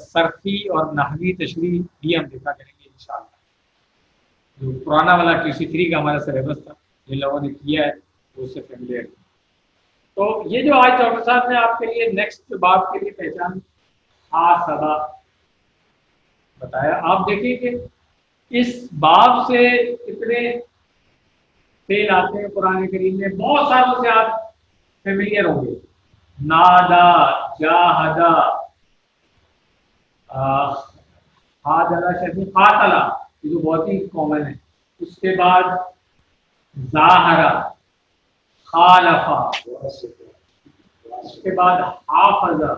[SPEAKER 1] صرفی اور نحوی تشریح بھی ہم دیکھا کریں گے انشاءاللہ. جو پرانا والا QC3 کا ہمارا سلیبس تھا جن لوگوں نے کیا ہے وہ اس سے فیملیئر. تو یہ جو آج ڈاکٹر صاحب نے آپ کے لیے نیکسٹ باب کے لیے پہچان صدا بتایا. آپ دیکھیں کہ اس باب سے کتنے فعل آتے ہیں قرآن کریم میں. بہت ساروں سے آپ فیملیئر ہوں گے. نادا جاہدا قاتلا یہ جو بہت ہی کامن ہے. اس کے بعد ظاہرا خالفا اس کے بعد حافظا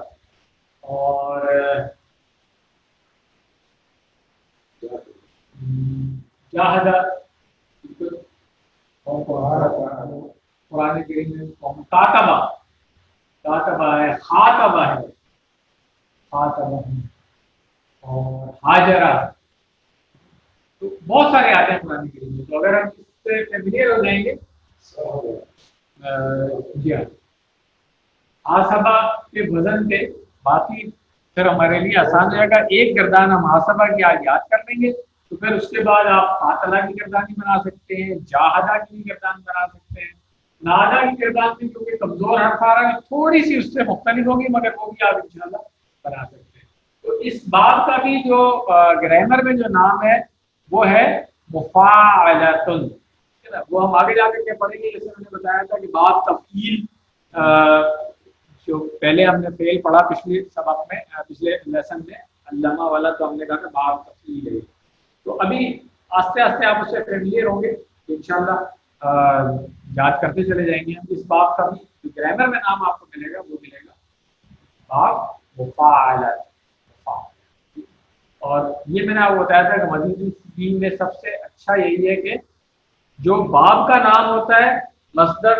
[SPEAKER 1] اور جاہدا قرآن کریم میں کاتبہ کاتبہ ہے خاطبہ ہے خاطبہ اور حاجرہ. تو بہت سارے آتے ہیں قرآن کریم میں. تو اگر ہم اس سے فیملیئر ہو جائیں گے جی ہاں حاسبہ کے وزن پہ باقی پھر ہمارے لیے آسان ہو جائے گا. ایک گردان ہم حاسبہ کی آج یاد کر لیں گے تو پھر اس کے بعد آپ قاتلہ کی گردانی بنا سکتے ہیں. جاہدہ کی بھی گردان بنا سکتے ہیں. نادا کی گردان بھی کیونکہ کمزور حرف آ رہا ہے تھوڑی سی اس سے مختلف ہوگی مگر وہ بھی آپ انشاءاللہ بنا سکتے ہیں. تو اس باب کا بھی جو گرامر میں جو نام ہے وہ ہے مفاعلۃ. وہ ہم آگے جا کر پڑھیں گے. جیسے میں نے بتایا تھا کہ باب تفعیل جو پہلے ہم نے فعل پڑھا پچھلے سبق میں پچھلے لیسن میں علامہ والا تو ہم نے کہا کہ باب تفعیل ہے. تو ابھی آہستہ آہستہ آپ اس سے فیملیئر ہوں گے تو انشاءاللہ یاد کرتے چلے جائیں گے. ہم اس باب کا بھی جو گرامر میں نام آپ کو ملے گا وہ ملے گا باب مفاعلۃ. اور یہ میں نے آپ کو بتایا تھا کہ مزید دین میں سب سے اچھا یہی ہے کہ جو باب کا نام ہوتا ہے مصدر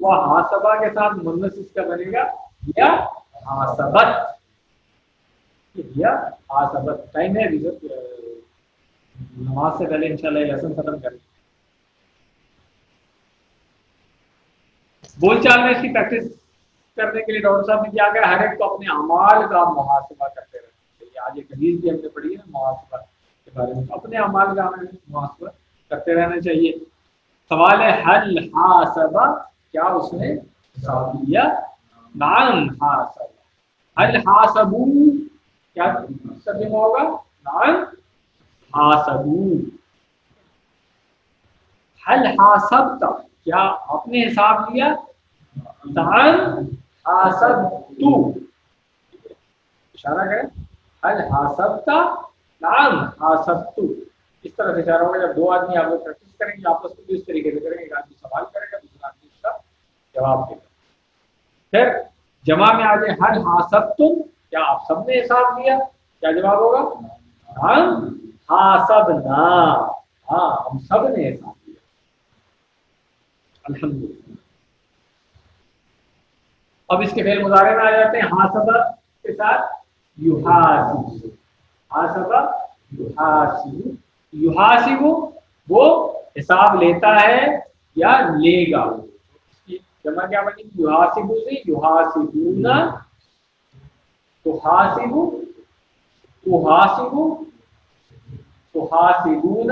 [SPEAKER 1] وہ حاسبہ کے ساتھ مؤنث اس کا بنے گا یا حاسبت، یا حاسبت. ٹائم ہے نماز سے پہلے انشاءاللہ یہ لیسن ختم کریں. بول چال میں اس کی پریکٹس کرنے کے لیے ڈاکٹر صاحب نے کیا کہ ہر ایک کو اپنے اعمال کا محاسبہ کرتے رہنا چاہیے. آج ایک حدیث بھی ہم نے پڑھی ہے نا محاسبہ کے بارے میں، اپنے اعمال کا محاسبہ کرتے رہنا چاہیے. سوال ہے حل حاسبہ، کیا اس نے حساب لیا؟ نعم حاسبہ. حل حاسبو، کیا ترجمہ ہوگا؟ نعم حاسبو. حل حاسبت، کیا آپ نے حساب لیا؟ نعم حاسبت. اشارہ کریں حل حاسبت نعم حاسبت، اس طرح سے اشارہ ہوگا. جب دو آدمی آپ لوگ پریکٹس کریں گے آپس میں بھی اس طریقے سے کریں گے، ایک آدمی سوال کرے گا دوسرا آدمی اس کا جواب دے گا. پھر جمع میں آ جائے حل حاسبتم، کیا آپ سب نے حساب لیا؟ کیا جواب ہوگا؟ ہم حاسبنا، ہاں ہم سب نے حساب لیا. الحمدللہ. اب اس کے فعل مضارع میں آ جاتے ہیں حاسبہ کے ساتھ یحاسب. حاسبہ یحاسب. یحاسب وہ حساب لیتا ہے یا لے گا. اس کی جمع کیا بنی؟ یحاسب سے یحاسبون، تحاسب تحاسب تحاسبون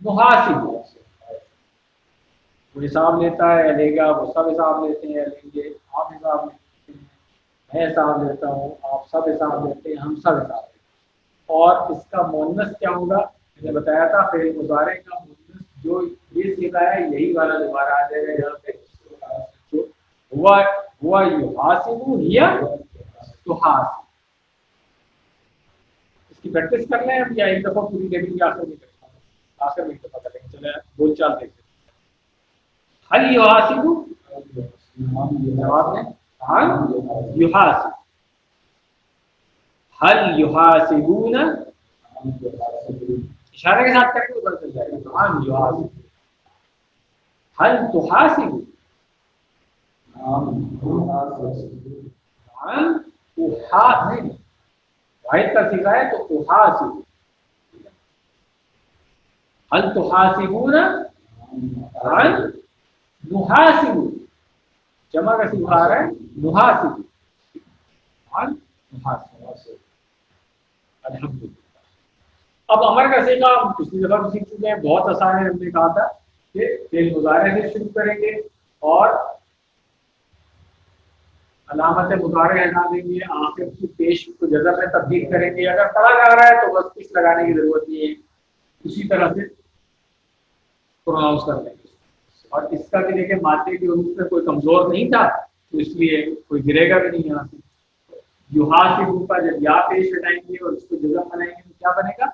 [SPEAKER 1] نحاسب. وہ حساب لیتا ہے لے گا، وہ سب حساب لیتے ہیں لیں گے، آپ حساب لیتے ہیں، میں حساب لیتا ہوں، آپ سب حساب لیتے ہیں، ہم سب حساب لیتے ہیں. اور اس کا مؤنث کیا ہوگا؟ میں نے بتایا تھا فعل مضارع کا مؤنث جو یہ سیکھا ہے یہی والا دوبارہ آ جائے گا یہاں پہ. ہوا یحاسب ہیا تحاسب. اس کی پریکٹس کر لیں ہم یا ایک دفعہ پوری ٹیبل کی آخر میں کریں؟ آخر میں ایک دفعہ کریں گے. چلے بول چال دیکھیں. حل یحاسب، جواب میں حل یحاسب. حل یحاسبون، اشارے کے ساتھ کریں گے اوپر چل جائے گا. حل یحاسب. حل تحاسب، نہیں واحد کا صیغہ ہے تو تحاسب. حل تحاسبون حل نحاسب، جمع کا صیغہ آ رہا ہے نحاسب. حل نحاسب. الحمدللہ. اب امر کا صیغہ ہم پچھلی دفعہ بھی سیکھ چکے ہیں، بہت آسان ہے. ہم نے کہا تھا کہ فعل مضارع سے شروع کریں گے اور علامت مضارع ہٹا دیں گے، آخر کی پیش کو جزم میں تبدیل کریں گے. اگر پڑھا جا رہا ہے تو بس کچھ لگانے کی ضرورت نہیں ہے، اسی طرح سے پروناؤنس کر لیں گے. اور اس کا بھی دیکھیں مادے کے حروف میں کوئی کمزور نہیں تھا تو اس لیے کوئی گرے گا بھی نہیں یہاں سے. یحاسب کا جب یا پیش ہٹائیں گے اور اس کو جزم بنائیں گے تو کیا بنے گا؟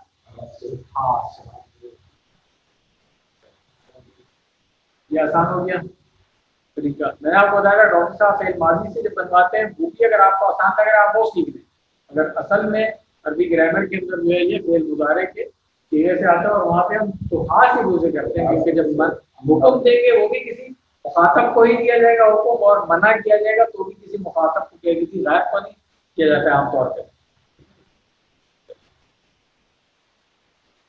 [SPEAKER 1] حاسب. یہ آسان ہو گیا طریقہ. میں آپ کو بتایا گا ڈاکٹر صاحب فعل ماضی سے جب بنواتے ہیں وہ بھی اگر آپ کو آسان لگ رہا ہے آپ وہ سیکھ لیں. اگر اصل میں عربی گرامر کے اندر جو ہے یہ فعل مضارع کے صیغے سے آتا ہے اور وہاں پہ ہم تحاسب سے کرتے ہیں کیونکہ جب حکم دیں گے وہ بھی کسی مخاطب کو ہی دیا جائے گا حکم، اور منع کیا جائے گا تو بھی کسی مخاطب کو کیا کسی غائب کو نہیں کیا جاتا ہے عام طور پہ.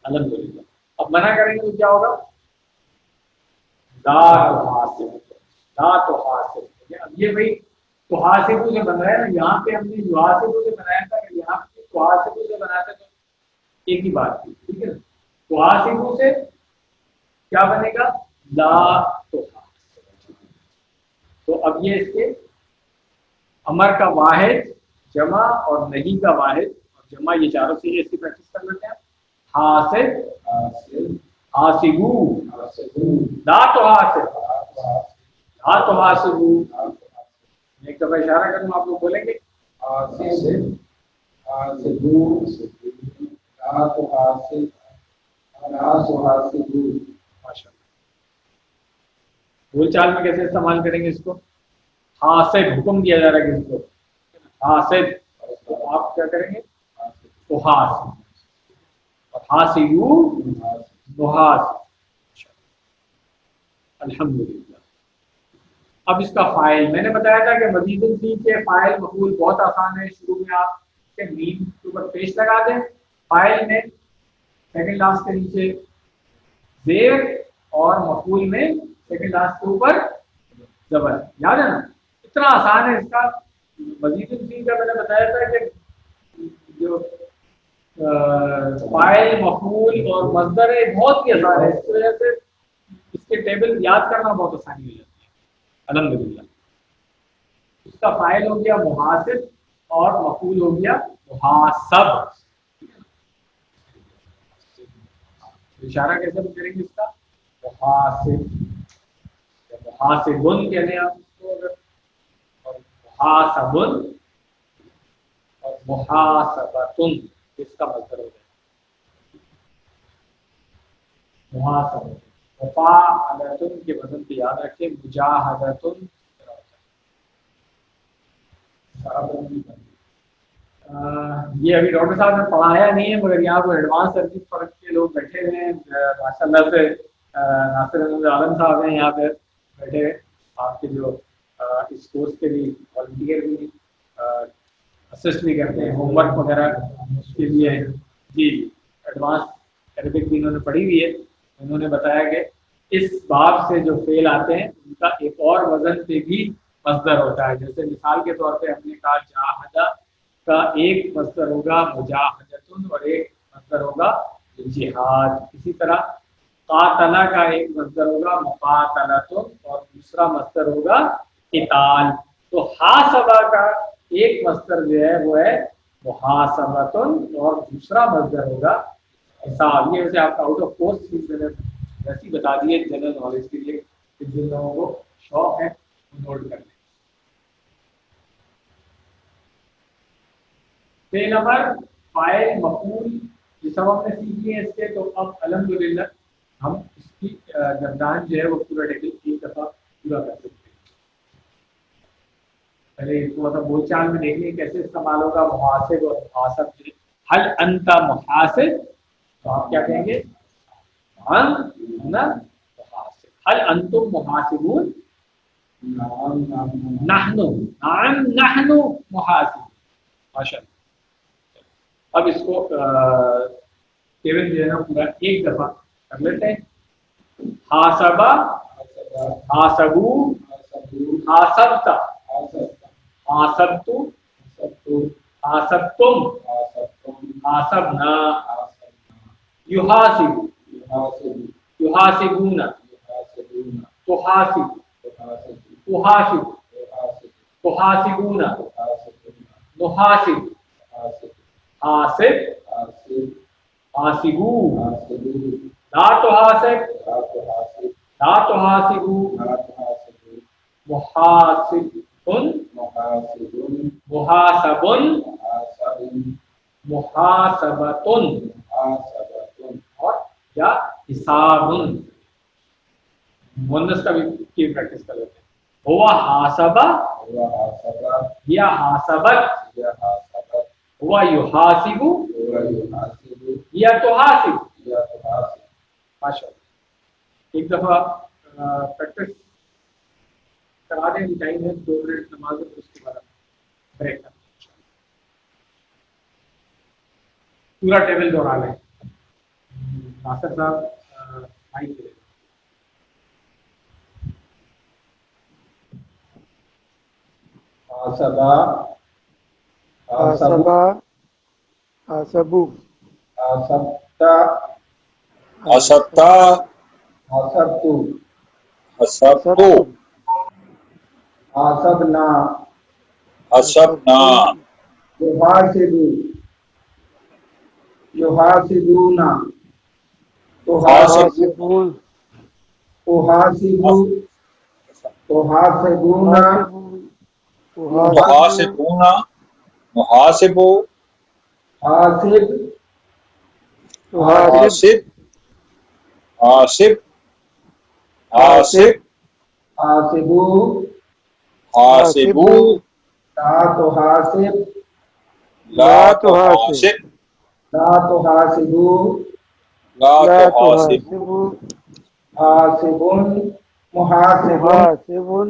[SPEAKER 1] الحمدللہ. اب منع کریں گے تو کیا ہوگا؟ لا تحاسب. لا تحاسب. اب یہ بھائی تحاسب سے بن رہا ہے نا، یہاں پہ ہم نے یحاسب سے بنایا تھا، یہاں پہ تحاسب سے بنایا تھا تو ایک ہی بات تھی. ٹھیک ہے نا. تحاسب سے کیا بنے گا؟ لا تحاسب. تو اب یہ اس کے امر کا واحد، جمع اور نہیں کا واحد اور جمع یہ چاروں سے اس کی پریکٹس کر لیتے ہیں. حاسب حاسبو، لا تحاسب لا تحاسبو. ایک دفعہ اشارہ کروں آپ لوگ بولیں گے بول چال میں کیسے استعمال کریں گے اس کو؟ حاسب حکم دیا جا رہا ہے کسی کو حاسب، تو آپ کیا کریں گے؟ تو حاسب. اور حاسبو نحاسب. الحمدللہ. اب اس کا فائل میں نے بتایا تھا کہ مزید فی کے فائل مفعول بہت آسان ہے. شروع میں آپ کے میم کے اوپر پیش لگا دیں, فائل میں سیکنڈ لاسٹ کے نیچے زیر اور مفعول میں سیکنڈ لاسٹ کے اوپر زبر. یاد ہے نا, اتنا آسان ہے اس کا. مزید فی کا میں نے بتایا تھا کہ جو فاعل مفعول اور مصدر ہے بہت ہی آسان ہے, اس کی وجہ سے اس کے ٹیبل یاد کرنا بہت آسانی ہو جاتی ہے الحمدللہ. اس کا فاعل ہو گیا محاسب اور مفعول ہو گیا محاسب. اشارہ کیسے کریں گے اس کا؟ محاسب, محاسبن کہتے ہیں آپ اس کو, اور محاسبن اور محاسبتن اس کا مصدر ہو جائے محاسبہ. مفاعلتن کے وزن پہ یاد رکھیں مجاہدتن. یہ ابھی ڈاکٹر صاحب نے پڑھایا نہیں ہے مگر یہاں پر ایڈوانس سروس فرق کے لوگ بیٹھے ہوئے ہیں ماشاء اللہ سے. ناصر احمد عالم صاحب ہیں یہاں پہ بیٹھے, آپ کے جو اس کورس کے لیے والنٹیئر بھی اسسٹ بھی کرتے ہیں, ہوم ورک وغیرہ اس کے لیے. جی ایڈوانس عربک بھی انہوں نے پڑھی ہوئی ہے. انہوں نے بتایا کہ اس باب سے جو فعل آتے ہیں ان کا ایک اور وزن پہ بھی مصدر ہوتا ہے. جیسے مثال کے طور پہ ہم نے کہا جاہدہ کا ایک مصدر ہوگا مجاہدتن اور ایک مصدر ہوگا جہاد. اسی طرح قاتلہ کا ایک مصدر ہوگا مقاتلتن اور دوسرا مصدر ہوگا قتال. تو حاسبہ کا ایک مصدر جو ہے وہ ہے محاسبتن اور دوسرا مصدر ہوگا حساب. یہ ویسے آپ کا آؤٹ آف کورس چیز میں نے ویسے ہی بتا دیے جنرل نالج کے لیے کہ جن لوگوں کو شوق ہے وہ نوٹ کر لیں. فعل نمبر فاعل مفعول یہ سب ہم نے سیکھ لیے اس کے. تو اب الحمدللہ ہم اس کی گردان جو ہے وہ پورا ٹیبل ایک دفعہ پورا کر سکتے ہیں. پہلے تھوڑا سا بول چال میں دیکھ لیں کیسے استعمال ہوگا محاسب اور محاسب. حل انت محاسب, تو آپ کیا کہیں گے محاسب. حل انتم محاسبون, نحن محاسب. ماشاء اللہ. اب اس کو ٹیبل جو ہے نا پورا ایک دفعہ کر لیتے ہیں. حاسبہ, حاسبو, حاسبت, حاسبتو, حاسبتم, حاسبنا, یحاسب, یحاسبون, تحاسب, تحاسب, تحاسبون, نحاسب, حاسب, حاسبو, لا تحاسب, لا تحاسبو, محاسب, محاسبن, محاسبتن اور یا حسابن. مؤنث کا بھی کی پریکٹس کر لیتے ہیں. ہوا حاسبہ یا حاسبت, ہوا یحاسب یا تحاسب. ماشاء اللہ. ایک دفعہ پریکٹس کرا دیں. ٹائم ہے 2 منٹ نماز ہے, اس کے بعد بریک کریں. پورا ٹیبل دوہرا لیں. ناصر صاحب مائک دے.
[SPEAKER 4] حاسبہ,
[SPEAKER 6] حاسبہ, حاسبو,
[SPEAKER 4] حاسبتا,
[SPEAKER 2] حسبتا,
[SPEAKER 4] حاسبتو,
[SPEAKER 2] حسبتو,
[SPEAKER 4] حاسبنا,
[SPEAKER 2] حسبنا,
[SPEAKER 4] یحاسبو, یحاسبونا,
[SPEAKER 6] حاسبون,
[SPEAKER 4] تحاسبو, تحاسبونا,
[SPEAKER 2] محاسبون, محاسبو,
[SPEAKER 4] حاسب,
[SPEAKER 2] حاسب, حاسب, حاسب,
[SPEAKER 4] حاسبو,
[SPEAKER 2] حاسبو,
[SPEAKER 4] لا تحاسب,
[SPEAKER 2] لا تحاسب,
[SPEAKER 4] لا تحاسبو,
[SPEAKER 2] لا
[SPEAKER 6] لا
[SPEAKER 2] تحاسب,
[SPEAKER 6] تحاسبو,
[SPEAKER 4] حاسبن, محاسبن,
[SPEAKER 6] محاسبن,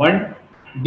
[SPEAKER 1] 1D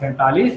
[SPEAKER 1] 47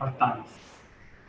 [SPEAKER 1] 48।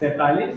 [SPEAKER 1] 43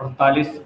[SPEAKER 1] 48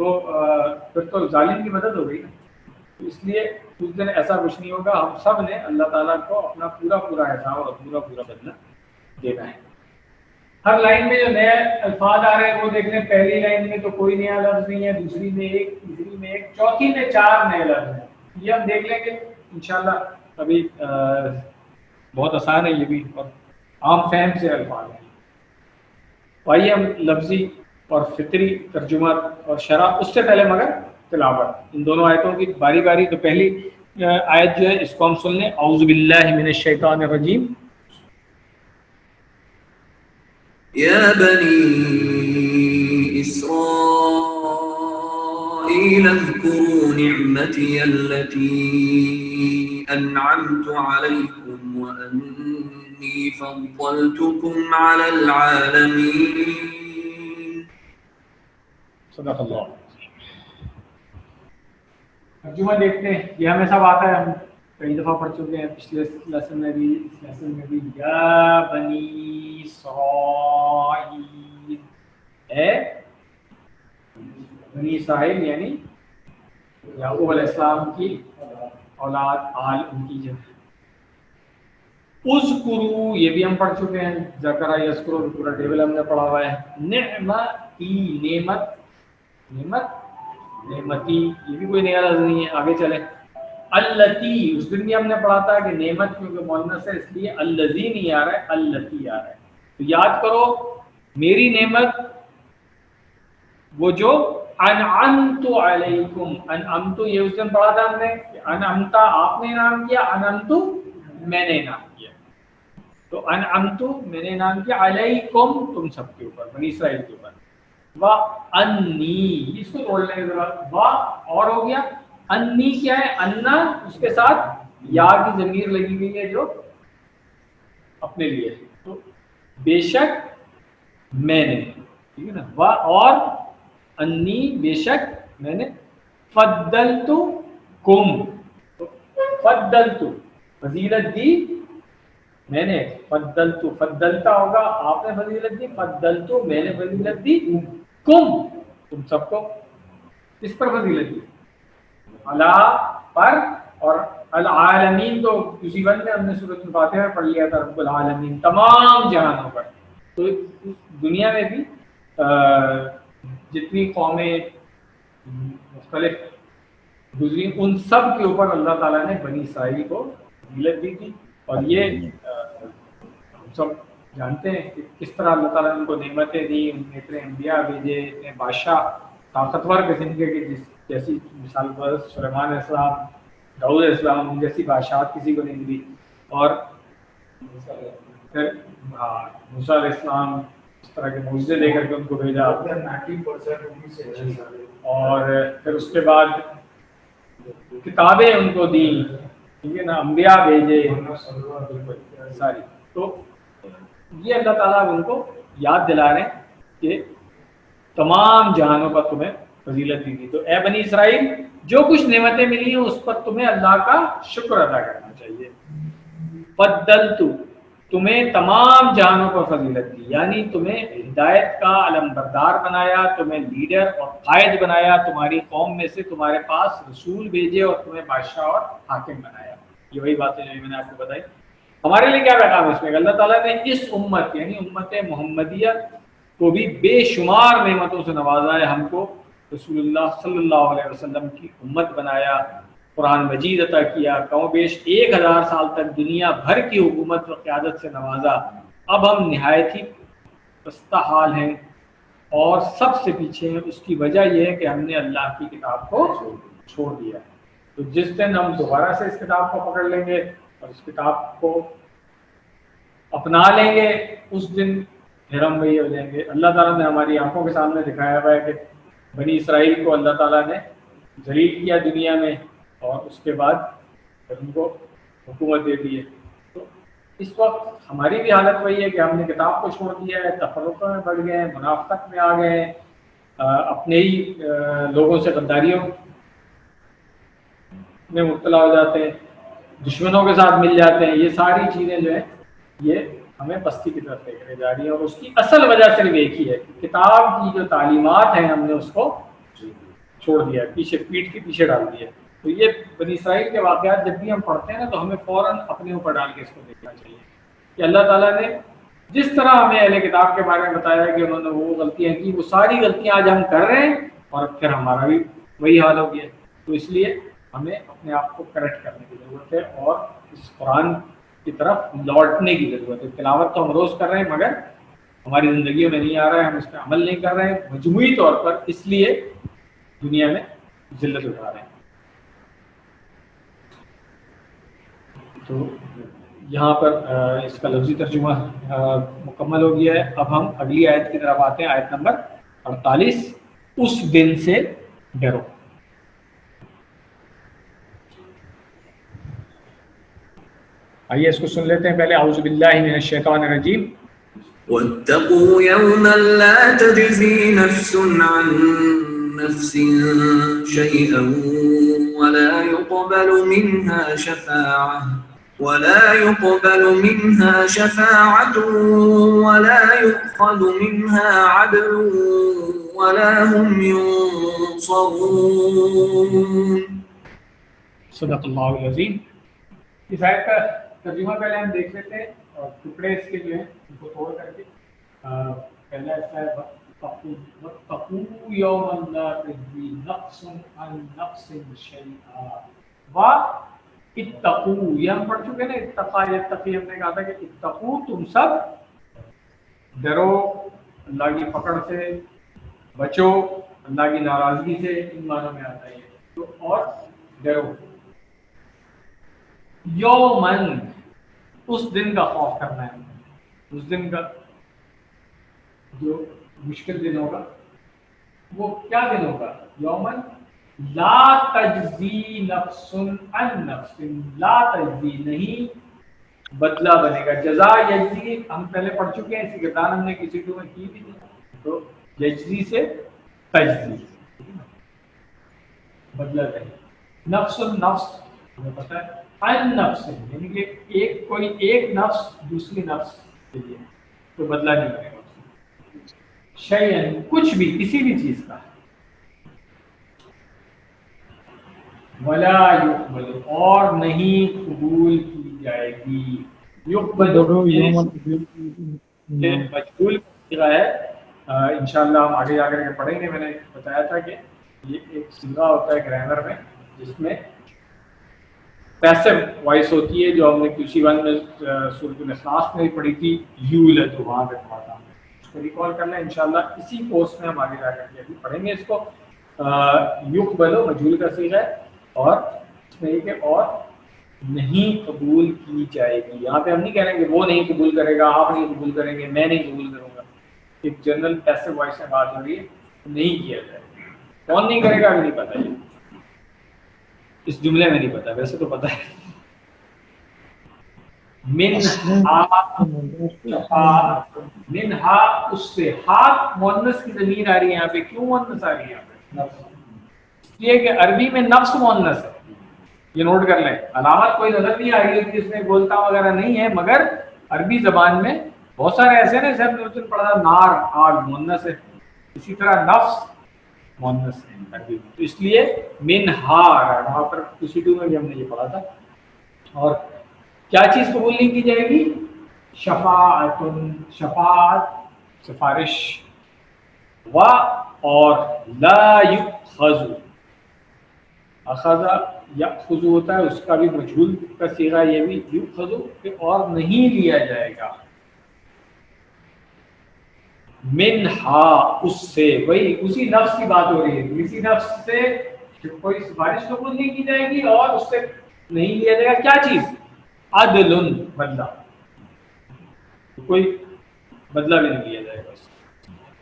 [SPEAKER 1] تو پھر تو ظالم کی مدد ہو گئی نا. تو اس لیے اس دن ایسا کچھ نہیں ہوگا. ہم سب نے اللہ تعالیٰ کو اپنا پورا پورا حساب اور پورا پورا بدلہ دینا ہے. ہر لائن میں جو نئے الفاظ آ رہے ہیں وہ دیکھ لیں. پہلی لائن میں تو کوئی نیا لفظ نہیں ہے, دوسری میں ایک, تیسری میں ایک, چوتھی میں 4 نئے لفظ ہیں. یہ ہم دیکھ لیں گے انشاءاللہ. ابھی بہت آسان ہے یہ بھی اور عام فہم سے الفاظ ہیں. آئیے ہم لفظی اور فطری ترجمہ اور شرح, اس سے پہلے مگر تلاوت ان دونوں آیتوں کی باری باری. تو پہلی آیت جو ہے اس کو ہم سن لیں. اعوذ باللہ من الشیطان الرجیم.
[SPEAKER 3] يا بني إسرائيل اذكروا نعمتي التي أنعمت عليكم وأني فضلتكم على العالمين.
[SPEAKER 1] صدق اللہ. ترجمہ دیکھتے ہیں. یہ ہمیں سب آتا ہے, ہم کئی دفعہ پڑھ چکے ہیں, پچھلے لیسن میں بھی, اس لیسن میں بھی. یا بنی اسرائیل, اے بنی اسرائیل یعنی یعقوب علیہ السلام کی اولاد, آل ان کی جمع. اذکروا یہ بھی ہم پڑھ چکے ہیں. ذکر یذکر پورا ٹیبل ہم نے پڑھا ہوا ہے. نعمتی نعمت, نعمت نعمتی یہ بھی کوئی نیا لفظ نہیں ہے. آگے چلیں. التی اس دن بھی ہم نے پڑھا تھا کہ نعمت کیونکہ مؤنث ہے اس لیے الذی نہیں آ رہا ہے, التی آ رہا ہے. تو یاد کرو میری نعمت وہ جو انعمت علیکم. انعمت یہ اس دن پڑھا تھا ہم نے کہ انعمت آپ نے انعام کیا, انعمت میں نے انعام کیا. تو انعمت میں نے انعام کیا, علیکم تم سب کے اوپر, بنی اسرائیل کے اوپر. وَأَنِّي اس کو توڑ لیں گے ذرا. وا اور ہو گیا. انی کیا ہے, انا اس کے ساتھ یا کی ضمیر لگی ہوئی ہے جو اپنے لیے. تو بے شک میں نے, ٹھیک ہے نا. وا اور انی بے شک میں نے. فضلتکم, فضلت فضیلت دی میں نے. فضلت فضلتا ہوگا آپ نے فضیلت دی, فضلت میں نے فضیلت دی. کم تم سب کو. کس پر فضیلت دی؟ اللہ پر. اور العالمین تو اسی وقت میں ہم نے سورۃ الفاتحہ پڑھ لیا تھا, رب العالمین تمام جہانوں پر. تو دنیا میں بھی جتنی قومیں مختلف گزری ان سب کے اوپر اللہ تعالیٰ نے بنی اسرائیل کو فضیلت دی تھی. اور یہ ہم سب جانتے ہیں کہ کس طرح اللہ تعالیٰ نے ان کو نعمتیں دی, انہیں اتنے انبیاء بھیجے, اتنے بادشاہ طاقتور قسم کے کہ جیسی مثال پر سلیمان علیہ السلام, داؤد علیہ السلام جیسی بادشاہت کسی کو نہیں ملی. اور پھر موسیٰ علیہ السلام اس طرح کے معجزے دے کر کے ان کو بھیجا. اور پھر اس کے بعد کتابیں ان کو دی, ٹھیک ہے نا, انبیاء بھیجے ساری. تو یہ اللہ تعالیٰ ان کو یاد دلا رہے ہیں کہ تمام جہانوں پر تمہیں فضیلت دی تھی. تو اے بنی اسرائیل جو کچھ نعمتیں ملی ہیں اس پر تمہیں اللہ کا شکر ادا کرنا چاہیے. فضلت تمہیں تمام جہانوں پر فضیلت دی, یعنی تمہیں ہدایت کا علم بردار بنایا, تمہیں لیڈر اور قائد بنایا, تمہاری قوم میں سے تمہارے پاس رسول بھیجے اور تمہیں بادشاہ اور حاکم بنایا. یہ وہی باتیں جو میں نے آپ کو بتائی. ہمارے لیے کیا پیغام ہے اس میں؟ اللہ تعالیٰ نے اس امت یعنی امت محمدیہ کو بھی بے شمار نعمتوں سے نوازا ہے. ہم کو رسول اللہ صلی اللہ علیہ وسلم کی امت بنایا, قرآن مجید عطا کیا, کم و بیش 1000 سال تک دنیا بھر کی حکومت و قیادت سے نوازا. اب ہم نہایت ہی پستہ حال ہیں اور سب سے پیچھے ہیں. اس کی وجہ یہ ہے کہ ہم نے اللہ کی کتاب کو چھوڑ دیا. تو جس دن ہم دوبارہ سے اس کتاب کو پکڑ لیں گے اور اس کتاب کو اپنا لیں گے, اس دن پھر ہم وہی ہو جائیں گے. اللہ تعالیٰ نے ہماری آنکھوں کے سامنے دکھایا ہوا ہے کہ بنی اسرائیل کو اللہ تعالیٰ نے ذلیل کیا دنیا میں اور اس کے بعد پھر ان کو حکومت دے دی ہے. تو اس وقت ہماری بھی حالت وہی ہے کہ ہم نے کتاب کو چھوڑ دیا ہے, تفرقوں میں بڑھ گئے ہیں, منافقت میں آ گئے ہیں, اپنے ہی لوگوں سے غداریوں میں مبتلا ہو جاتے ہیں, دشمنوں کے ساتھ مل جاتے ہیں. یہ ساری چیزیں جو ہیں یہ ہمیں پستی کی طرف لے کر جا رہی ہیں. اور اس کی اصل وجہ صرف ایک ہی ہے کہ کتاب کی جو تعلیمات ہیں ہم نے اس کو چھوڑ دیا ہے، پیچھے پیٹھ کے پیچھے ڈال دیا ہے۔ تو یہ بنی اسرائیل کے واقعات جب بھی ہم پڑھتے ہیں نا تو ہمیں فوراً اپنے اوپر ڈال کے اس کو دیکھنا چاہیے کہ اللہ تعالیٰ نے جس طرح ہمیں اہل کتاب کے بارے میں بتایا ہے کہ انہوں نے وہ غلطیاں کی، وہ ساری غلطیاں آج ہم کر رہے ہیں اور پھر ہمارا بھی وہی حال ہو گیا۔ تو اس لیے ہمیں اپنے آپ کو کریکٹ کرنے کی ضرورت ہے اور اس قرآن کی طرف لوٹنے کی ضرورت ہے۔ تلاوت تو ہم روز کر رہے ہیں مگر ہماری زندگیوں میں نہیں آ رہا ہے، ہم اس پہ عمل نہیں کر رہے ہیں مجموعی طور پر، اس لیے دنیا میں ذلت اٹھا رہے ہیں۔ تو یہاں پر اس کا لفظی ترجمہ مکمل ہو گیا ہے۔ اب ہم اگلی آیت کی طرف آتے ہیں، آیت نمبر 48، اس دن سے ڈرو۔ آئیے اس کو سن لیتے ہیں پہلے۔ اعوذ باللہ من الشیطان الرجیم۔
[SPEAKER 3] واتقوا يوما لا تجزي نفس عن نفس شيئا ولا يقبل منها شفاعة ولا يؤخذ منها عدل ولا هم ينصرون۔
[SPEAKER 1] صدق اللہ العظیم۔ اس آیت کا ترجمہ پہلے ہم دیکھ لیتے ہیں اور ٹکڑے اس کے جو ہیں ان کو توڑ کر کے پہلا ایسا ہے وَاتَّقُوا يَوْمًا لَا تَجْزِي نَفْسٌ عَن نَفْسٍ شَيْئًا وَاتَّقُوا، یہ ہم پڑھ چکے نا، اتقا یتقی، ہم نے کہا تھا کہ اتقوا تم سب ڈرو اللہ کی پکڑ سے، بچو اللہ کی ناراضگی سے، ان معنوں میں آتا ہے یہ تو، اور ڈرو یومن، اس دن کا خوف کرنا ہے، اس دن کا جو مشکل دن ہوگا وہ کیا دن ہوگا؟ یومن لا تجزی نفس عن نفس، لا تجزی نہیں بدلہ بنے گا، جزا یجزی ہم پہلے پڑھ چکے ہیں، اسی کے دان ہم نے کسی ٹو میں کی بھی تھی، تو یجزی سے تجزی بدلہ دے، نفس النفس ہمیں پتہ ہے، ان نفس یعنی کہ کوئی ایک نفس دوسری نفس کے لیے تو بدلہ نہیں کرے گا، شیئن کچھ بھی، کسی بھی چیز کا، ولا یقبل اور نہیں قبول کی جائے گی، یقبل مجبول صیغہ ہے، انشاءاللہ ہم آگے جا کر کے پڑھیں گے۔ میں نے بتایا تھا کہ یہ ایک صیغہ ہوتا ہے گرامر میں جس میں پیسو وائس ہوتی ہے، جو ہم نے QC1 میں سورۃ الاخلاص میں بھی پڑھی تھی، یولد، وہاں پہ پڑھا تھا، اس کو ریکال کرنا ہے انشاءاللہ، اسی کورس میں ہم آگے جا کر کے ابھی پڑھیں گے اس کو۔ یقبل مجہول کا صیغہ ہے اور اس میں یہ کہ اور نہیں قبول کی جائے گی، یہاں پہ ہم نہیں کہہ رہے کہ وہ نہیں قبول کرے گا، آپ نہیں قبول کریں گے، میں نہیں قبول کروں گا، ایک جنرل پیسو وائس میں بات ہو رہی ہے، نہیں کیا جائے گا، کون نہیں کرے گا ابھی نہیں پتا، یہ اس جملے میں نہیں پتا، ویسے تو پتا ہے۔ منہا اس سے، ہاتھ مؤنث کی ضمیر آ رہی ہے یہاں پہ، کیوں مؤنث آ رہی ہے یہاں پہ؟ اس لیے کہ عربی میں نفس مؤنث ہے، یہ نوٹ کر لیں، علامت کوئی نظر نہیں آ رہی ہے جس میں بولتا وغیرہ نہیں ہے، مگر عربی زبان میں بہت سارے ایسے ہیں، جیسے ہم نے پڑھا نار، آگ مؤنث ہے، اسی طرح نفس مؤنث ہے عربی میں، تو اس لیے منہا وہاں پر QC2 میں بھی ہم نے یہ پڑھا تھا۔ اور کیا چیز قبول نہیں کی جائے گی؟ شفاعت، شفاعت سفارش، و اور لا یؤخذ، اخذ یأخذ ہوتا ہے، اس کا بھی مجہول کا صیغہ یہ بھی یؤخذ، کہ اور نہیں لیا جائے گا، منہا اس سے، وہی اسی نفس کی بات ہو رہی ہے، اسی نفس سے کوئی سفارش قبول نہیں کی جائے گی اور اس سے نہیں لیا جائے گا کیا چیز؟ عدل، بدلہ، کوئی بدلہ بھی نہیں لیا جائے گا،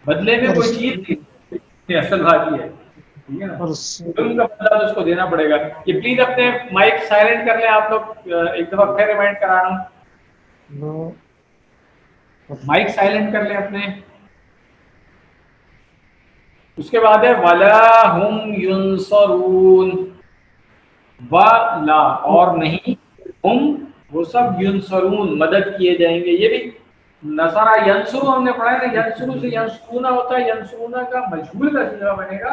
[SPEAKER 1] بدلے میں کوئی چیز نہیں، اصل بات یہ ہے، ٹھیک ہے نا، ظلم کا بدلہ تو اس کو دینا پڑے گا۔ یہ پلیز اپنے مائک سائلنٹ کر لیں آپ لوگ، ایک دفعہ پھر ریمائنڈ کرا رہا ہوں، مائک سائلنٹ کر لیں اپنے۔ اس کے بعد ہے وَلَا هُمْ يُنصَرُونَ، وَلَا اور نہیں، ہم وہ سب ينصرون مدد کیے جائیں گے، یہ بھی نصرہ ینصرو ہم نے پڑھا ہے نا، ینصرو سے ینصرونا ہوتا ہے، ینصرونا کا مجہول کا صیغہ بنے گا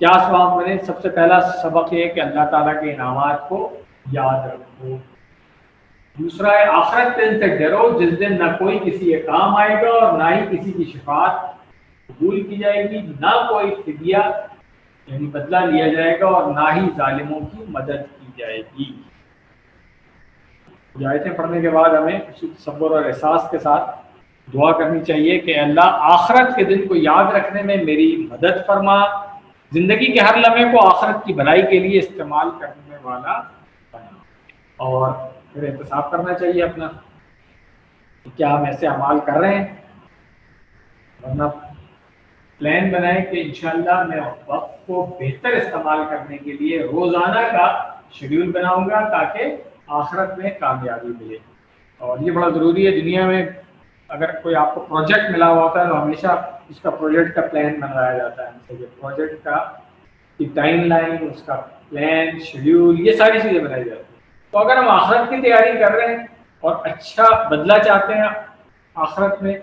[SPEAKER 1] کیا ثواب ملے؟ سب سے پہلا سبق یہ کہ اللہ تعالیٰ کے انعامات کو یاد رکھو. دوسرا ہے آخرت کے دن سے ڈرو جس دن نہ کوئی کسی کے کام آئے گا اور نہ ہی کسی کی شفاعت قبول کی جائے گی، نہ کوئی فدیہ یعنی بدلہ لیا جائے گا اور نہ ہی ظالموں کی مدد کی جائے گی. یہ آیتیں پڑھنے کے بعد ہمیں اسی تصور اور احساس کے ساتھ دعا کرنی چاہیے کہ اللہ آخرت کے دن کو یاد رکھنے میں میری مدد فرما، زندگی کے ہر لمحے کو آخرت کی بھلائی کے لیے استعمال کرنے والا بنا. اور پھر احتساب کرنا چاہیے اپنا کہ کیا ہم ایسے اعمال کر رہے ہیں، ورنہ پلان بنائیں کہ انشاءاللہ میں وقت کو بہتر استعمال کرنے کے لیے روزانہ کا شیڈیول بناؤں گا تاکہ آخرت میں کامیابی ملے. اور یہ بڑا ضروری ہے. دنیا میں اگر کوئی آپ کو پروجیکٹ ملا ہوا ہوتا ہے تو ہمیشہ اس کا پروجیکٹ کا پلان بنایا جاتا ہے. پروجیکٹ کا ٹائم لائن، اس کا پلان، شیڈیول، یہ ساری چیزیں بنائی جاتی ہیں. تو اگر ہم آخرت کی تیاری کر رہے ہیں اور اچھا بدلہ چاہتے ہیں، آخرت میں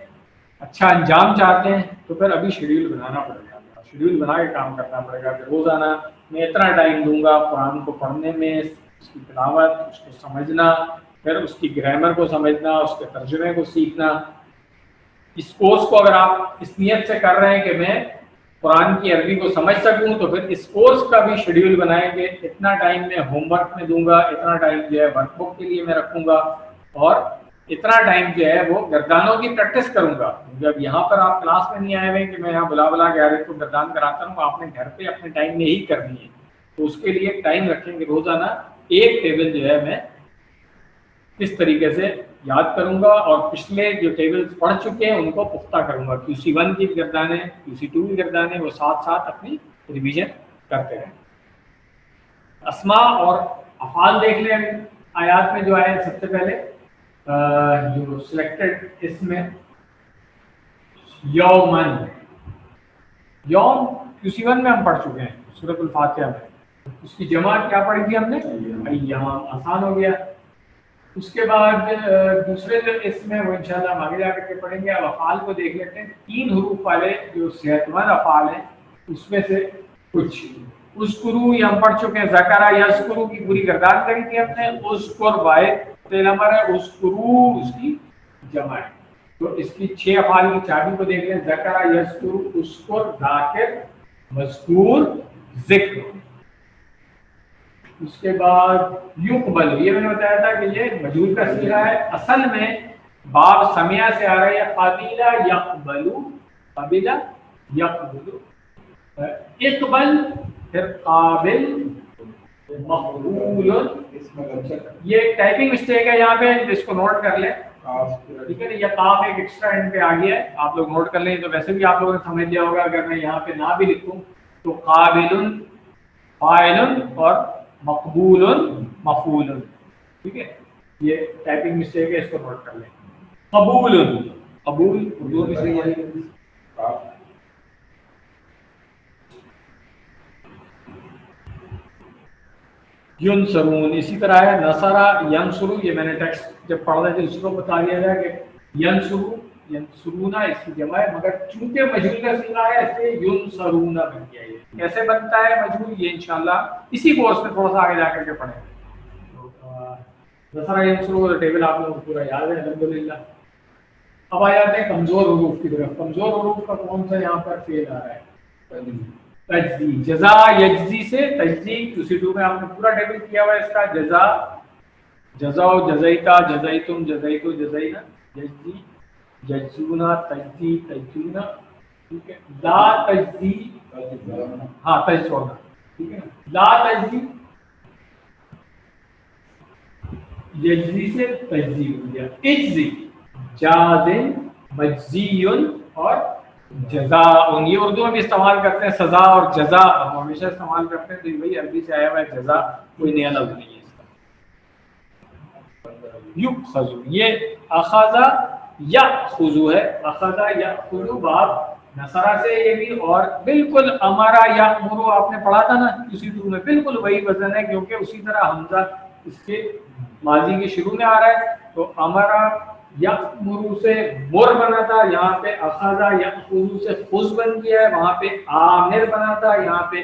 [SPEAKER 1] اچھا انجام چاہتے ہیں، تو پھر ابھی شیڈیول بنانا پڑے گا. شیڈیول بنا کے کام کرنا پڑے گا کہ روزانہ میں اتنا ٹائم دوں گا قرآن کو پڑھنے میں، اس کی تلاوت، اس کو سمجھنا، پھر اس کی گرامر کو سمجھنا، اس کے ترجمے کو سیکھنا. اس کورس کو اگر آپ اس نیت سے کر رہے ہیں کہ میں قرآن کی عربی کو سمجھ سکوں، تو پھر اس کورس کا بھی شیڈیول بنائیں گے. اتنا ٹائم میں ہوم ورک میں دوں گا، اتنا ٹائم جو ہے ورک بک کے لیے میں رکھوں گا، اور اتنا ٹائم جو ہے وہ گردانوں کی پریکٹس کروں گا. جب یہاں پر آپ کلاس میں نہیں آئے ہوئے کہ میں یہاں بلا بلا کے آرے کو گردان کراتا ہوں، آپ نے گھر پہ اپنے ٹائم میں ہی کرنی ہے. تو اس کے لیے ٹائم رکھیں گے روزانہ ایک ٹیبل جو ہے میں کس طریقے سے یاد کروں گا، اور پچھلے جو ٹیبلز پڑھ چکے ہیں ان کو پختہ کروں گا. QC1 کی گردانیں، QC2 کی گردانیں، وہ ساتھ ساتھ اپنی ریویژن کرتے رہیں. اسماء اور افعال دیکھ لیں. آیات میں جو آئے سب سے پہلے جو سلیکٹڈ اسم میں یومن، یوم QC1 میں ہم پڑھ چکے ہیں سورۃ الفاتحہ میں. اس کی جمع کیا پڑھی تھی ہم نے؟ ایام. آسان ہو گیا. اس کے بعد دوسرے جو اسم ہے وہ انشاءاللہ ہم آگے جا کر کے پڑھیں گے. اب افعال کو دیکھ لیتے ہیں. 3 حروف والے جو صحت مند افعال ہیں اس میں سے کچھ. اذکرو یہ ہم پڑھ چکے ہیں. ذکر یذکرو کی پوری گردان کری تھی ہم نے. اذکر واحد فعل امر ہے. اذکرو اس کی جمع ہے. تو اس کی 6 افعال کی چابی کو دیکھ لیں. ذکر یذکرو، اذکر ذاکر، مذکور ذکر. اس کے بعد یقبل، یہ میں نے بتایا تھا کہ یہ مجہول کا صیغہ ہے. اصل میں باب سمع سے آ رہا ہے. قبیلہ یقبلو، قبیلہ یقبلو. اقبل پھر قابل، مقبول. یہ ٹائپنگ مسٹیک ہے یہاں پہ، اس کو نوٹ کر لیں. ٹھیک ہے نا، یہ قاف ایک ایکسٹرا اینڈ پہ آ گیا ہے، آپ لوگ نوٹ کر لیں. تو ویسے بھی آپ لوگوں نے سمجھ لیا ہوگا. اگر میں یہاں پہ نہ بھی لکھوں تو قابل، فاعل اور مقبول مفعول. ٹھیک ہے، یہ ٹائپنگ مسٹیک ہے، اس کو نوٹ کر لیں. قبول، قبول اردو میں صحیح ہے. ینصرون اسی طرح ہے. نصرہ ینصرو، یہ میں نے ٹیکسٹ جب پڑھ رہے تھے اس کو بتا دیا تھا کہ ینصرو، ینصرونا اس کی جمع ہے، مگر چونکہ مجہول کا صیغہ ہے اس لیے ینصرونا بن گیا. یہ کیسے بنتا ہے مجہول، یہ انشاءاللہ اسی کورس میں تھوڑا سا آگے جا کر کے پڑھیں گے. نصرہ ینصرو کا ٹیبل آپ لوگوں کو پورا یاد ہے الحمدللہ. اب آ جاتے ہیں کمزور حروف کی طرف. کمزور حروف کا کون سا یہاں پر فعل آ رہا ہے؟ تجزی. جزا یجزی سے تجزی. QC2 میں آپ نے پورا ٹیبل کیا ہوا ہے اس کا. جزا، جزا، جزیتا، جزیتم، جزیتو، جزینا. یجزی، یجزونا، تجزی، تجزونا. ٹھیک ہے. لا تجزی، ہاں تج چھوڑنا. ٹھیک ہے. لا تجزی، یجزی سے تجزی ہو گیا. اجزی، جازن، مجزیون اور جزاء. یہ اردو میں بھی استعمال کرتے ہیں سزا اور جزا ہم ہمیشہ استعمال کرتے ہیں. تو وہی عربی سے آیا ہوا ہے جزا، کوئی نیا لفظ نہیں ہے اس کا. یؤخذ، یہ اخذ یأخذ ہے. اخذ یأخذ باب نصرہ سے یہ بھی، اور بالکل امرا یأمر آپ نے پڑھا تھا نا QC2 میں، بالکل وہی وزن ہے کیونکہ اسی طرح حمزہ اس کے ماضی کے شروع میں آ رہا ہے. تو امرا یأمر سے مر بنا تھا، یہاں پہ اخذ یأخذ سے خذ بن گیا ہے. وہاں پہ آمر بنا تھا، یہاں پہ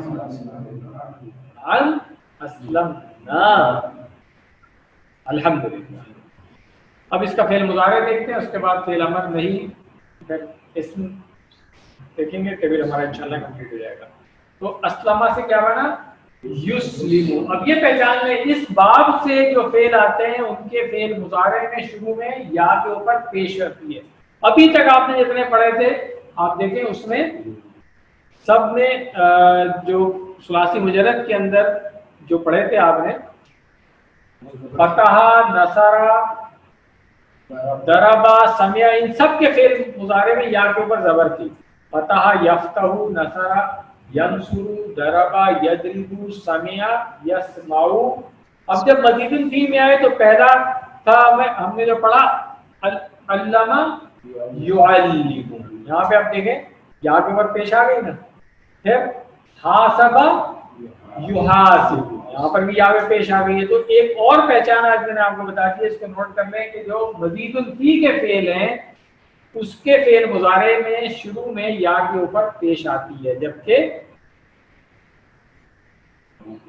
[SPEAKER 1] ان اسلمنا الحمدللہ. اب اس کا فعل مضارع دیکھتے ہیں, اس کے بعد فعل امر نہیں, پھر اسم دیکھیں گے, پھر ہمارا انشاءاللہ کمپلیٹ ہو جائے گا. تو اسلمہ سے کیا بنا؟ یسلمو. اب یہ پہچان لیں اس باب سے جو فعل آتے ہیں ان کے فعل مضارع میں شروع میں یا کے اوپر پیش رہتی ہے. ابھی تک آپ نے جتنے پڑھے تھے آپ دیکھیں اس میں سب نے جو ثلاثی مجرد کے اندر جو پڑھے تھے آپ نے, فتح, نصرہ, ضربہ, سمع, ان سب کے فعل مضارع میں یا کے اوپر زبر تھی. فتح یفتح, نصرہ ینصر, ضربہ یضرب, سمع یسمع. اب جب مزید فی میں آئے تو پہلا تھا ہم نے جو پڑھا علمہ یعلم, یہاں پہ آپ دیکھیں یا کے اوپر پیش آ گئی نا. پھر حاسبہ یحاسب, یہاں پر بھی یا پیش آ گئی ہے. تو ایک اور پہچان آج میں نے آپ کو بتا دی ہے, اس کو نوٹ کر لیں کہ جو مزید الفی کے فعل ہیں اس کے فعل مضارع میں شروع میں یا کے اوپر پیش آتی ہے, جبکہ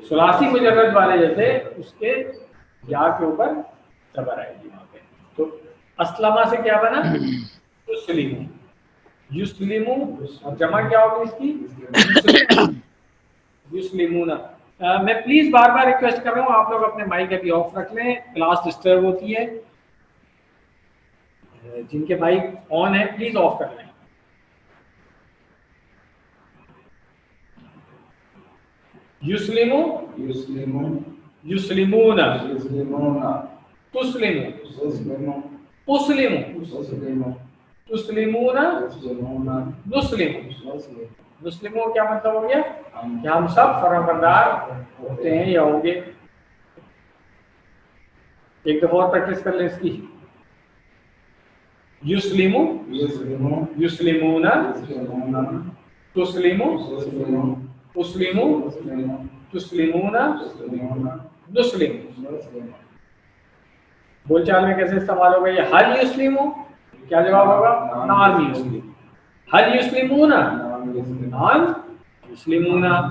[SPEAKER 1] ثلاثی مجرد والے جیسے اس کے یا کے اوپر زبر آئے گی وہاں پہ. تو اسلمہ سے کیا بنا؟ یسلمو. یسلمو اور جمع کیا ہوگی اس کی؟ یسلمون. میں پلیز بار بار ریکویسٹ کر رہا ہوں آپ لوگ اپنے مائک ابھی آف رکھ لیں, کلاس ڈسٹرب ہوتی ہے. جن کے مائک آن ہے پلیز آف کر لیں. یسلمو, یسلمون, تسلمو, اسلمو, تسلمون, نسلمو. مسلموں کیا مطلب ہو گیا کہ ہم سب فرمانبردار ہوتے ہیں یا ہوں گے. ایک دفعہ اور پریکٹس کر لیں اس کی. یسلمو, یسلمون, تسلمو, اسلمو, تسلمون, نسلمو. بول چال میں کیسے استعمال ہوگا یہ؟ حل یسلمو, کیا جواب ہوگا؟ نعم یسلمو. حل یسلمون, نعم یسلمون. حل تسلمو, نعم.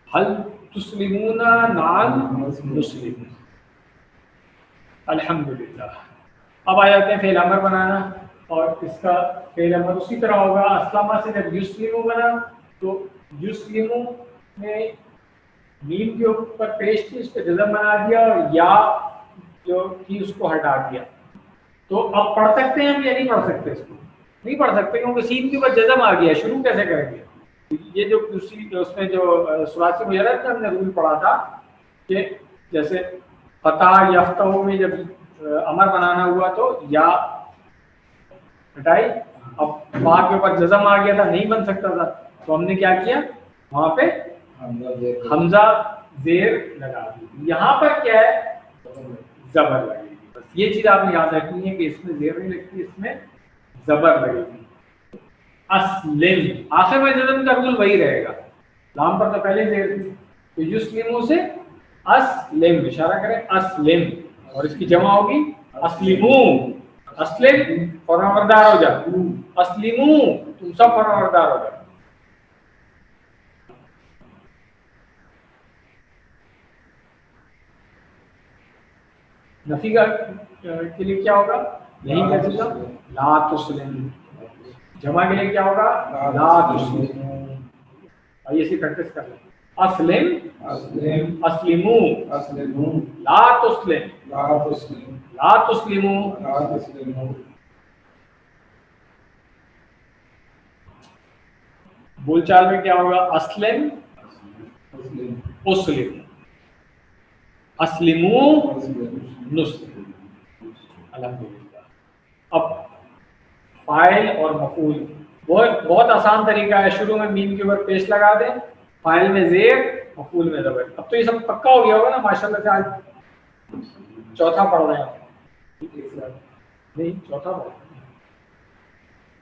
[SPEAKER 1] حل تسلمون, نعم نسلم. الحمدللہ. اب آ جاتے ہیں فعل امر بنانا, اور اس کا فعل امر اسی طرح ہوگا. اسلمہ سے جب یسلمو بنا تو یسلمو میں میم کے اوپر پیش تھی, اس پہ جزم بنا دیا, اور یا جو تھی اس کو ہٹا دیا. تو اب پڑھ سکتے ہیں ہم یا نہیں پڑھ سکتے؟ اس کو نہیں پڑھ سکتے کیونکہ سین کے اوپر جزم آ گیا. شروع کیسے کریں گے؟ یہ جو اس میں جو ثلاثی مجرد کا ہم نے رول پڑھا تھا کہ جیسے فتح یفتح میں جب امر بنانا ہوا تو یا ہٹائی, اب با کے اوپر جزم آ گیا تھا, نہیں بن سکتا تھا, تو ہم نے کیا کیا وہاں پہ حمزہ زیر لگا دی. یہاں پر کیا ہے؟ زبر لگے گی. بس یہ چیز آپ نے یاد رکھنی ہے کہ اس میں زیر نہیں لگتی, اس میں زبر لگے گی. اسلم, آخر میں جزم کا رول وہی رہے گا, لام پر تو پہلے زیر تھی. تو یسلمو سے اسلم, اشارہ کریں اسلم, اور اس کی جمع ہوگی اسلمو. اسلم فرمانبردار ہو جا, اسلمو تم سب فرمانبردار ہو جا. نفی کا کے لیے کیا ہوگا؟ نہیں کہہ سکتا, لا تسلم. جمع کے لیے کیا ہوگا؟ لا تسلم. آئیے اسی پریکٹس کر لیں. اسلم, اسلمو, لا تسلم, لا تسلمو. بول چال میں کیا ہوگا؟ اسلم, اسلم, اسلمو, نسلم. الحمدللہ. اب فاعل اور مفعول بہت آسان طریقہ ہے. شروع میں میم کے اوپر پیش لگا دیں, فاعل میں زیر, مفعول میں زبر. اب تو یہ سب پکا ہو گیا ہوگا نا ماشاءاللہ سے. آج چوتھا پڑھ رہے ہیں, نہیں چوتھا پڑھ رہے ہیں,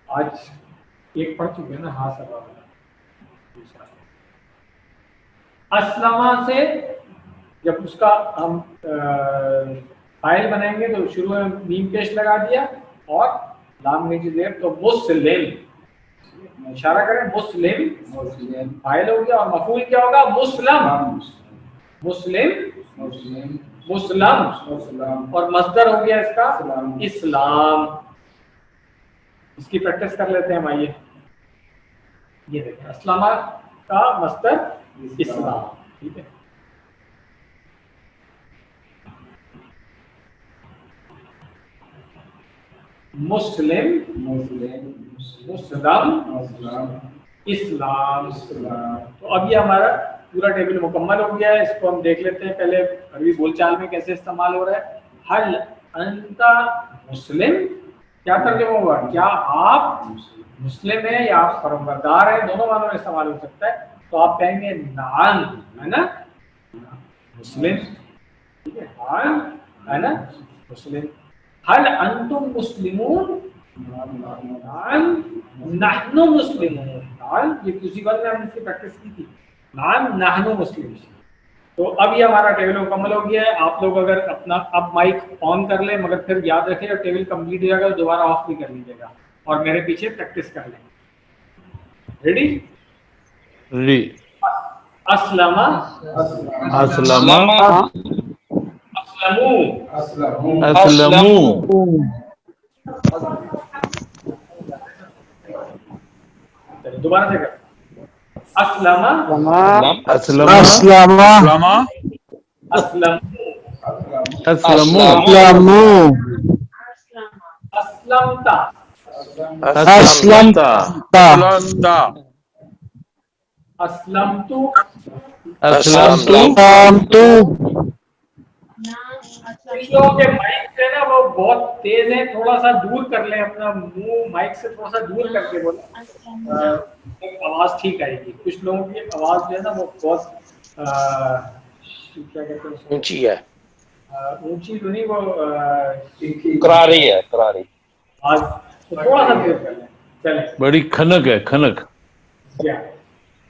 [SPEAKER 1] آج ایک پڑھ چکے ہیں نا. ہاں سب اسلمہ سے جب اس کا ہم فائل بنائیں گے تو شروع میں میم پیش لگا دیا اور لام نیچے زیر تو مسلم اشارہ کریں مسلم فاعل ہو گیا اور مفعول کیا ہوگا مسلم مسلم مسلم اور مصدر ہو گیا اس کا اسلام. اس کی پریکٹس کر لیتے ہیں ہم. آئیے یہ دیکھیں اسلامہ کا مصدر اسلام. ٹھیک ہے مسلم مسلم اسلام. تو اب یہ ہمارا پورا ٹیبل مکمل ہو گیا ہے. اس کو ہم دیکھ لیتے ہیں پہلے عربی بول چال میں کیسے استعمال ہو رہا ہے. حل انت مسلم کیا ترجمہ ہوا؟ کیا آپ مسلم ہیں یا آپ فرمانبردار ہیں؟ دونوں معنوں میں استعمال ہو سکتا ہے. تو آپ کہیں گے نعم ہے نا مسلم. ٹھیک ہے نعم ہے نا مسلم. حل انتم مسلمون نعم نحن مسلمون. نعم یہ کسی بات میں ہم نے اس کی پریکٹس کی تھی. نعم نحن مسلمون. تو اب یہ ہمارا ٹیبل مکمل ہو گیا ہے. آپ لوگ اگر اپنا اب مائک آن کر لیں مگر پھر یاد رکھیں اور ٹیبل کمپلیٹ ہو جائے گا تو دوبارہ آف بھی کر لیجیے گا اور میرے پیچھے پریکٹس کر لیں. ریڈی؟ اسلم
[SPEAKER 2] اسلم
[SPEAKER 1] اسلموا دوبارہ سے کر اسلم
[SPEAKER 2] اسلم
[SPEAKER 1] اسلم اسلمت اسلمت. لوگوں کے مائک سے نا وہ بہت تیز ہے. تھوڑا سا دور کر لیں اپنا منہ مائک سے تھوڑا سا دور کر کے بولیں آواز ٹھیک آئے گی. کچھ لوگوں کی آواز جو ہے نا وہ بہت کیا کہتے ہیں
[SPEAKER 7] اونچی ہے
[SPEAKER 1] اونچی تو نہیں وہ
[SPEAKER 7] کراری ہے کراری
[SPEAKER 1] آواز تھوڑا سا دور کر لیں. چلیں
[SPEAKER 2] بڑی کھنک ہے کھنک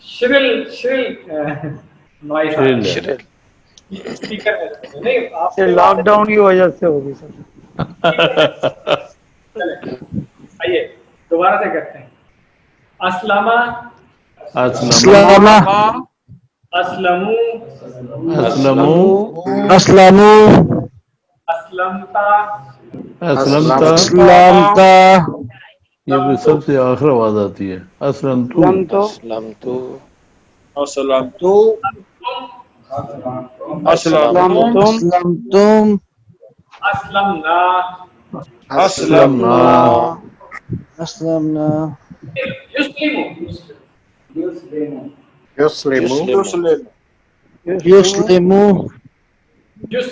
[SPEAKER 1] شرل نوائز
[SPEAKER 7] شرل
[SPEAKER 1] اسپیکر نہیں آپ
[SPEAKER 6] لاک ڈاؤن کی وجہ سے ہوگی سر.
[SPEAKER 1] آئیے دوبارہ سے کرتے ہیں. اسلم اسلموا اسلمت.
[SPEAKER 2] یہ بھی سب سے آخر آواز آتی ہے. اسلمت
[SPEAKER 1] اسلمنا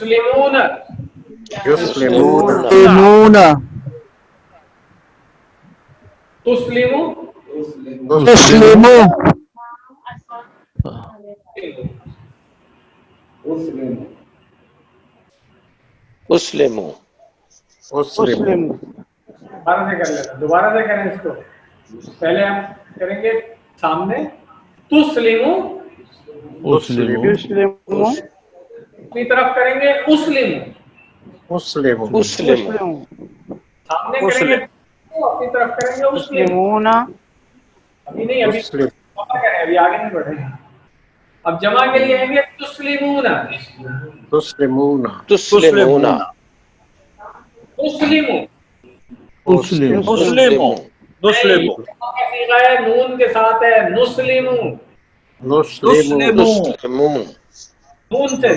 [SPEAKER 1] يسلمون دوبارہ سے کریں اس کو. پہلے ہم کریں گے سامنے تسلمو اپنی طرف کریں گے اسلمو سامنے کریں گے اپنی طرف کریں گے اسلمون. ابھی نہیں ابھی ابھی آگے نہیں بڑھیں گے. اب جمع کے لیے آئیں گے تسلمون نون کے ساتھ ہے نسلمو نون سے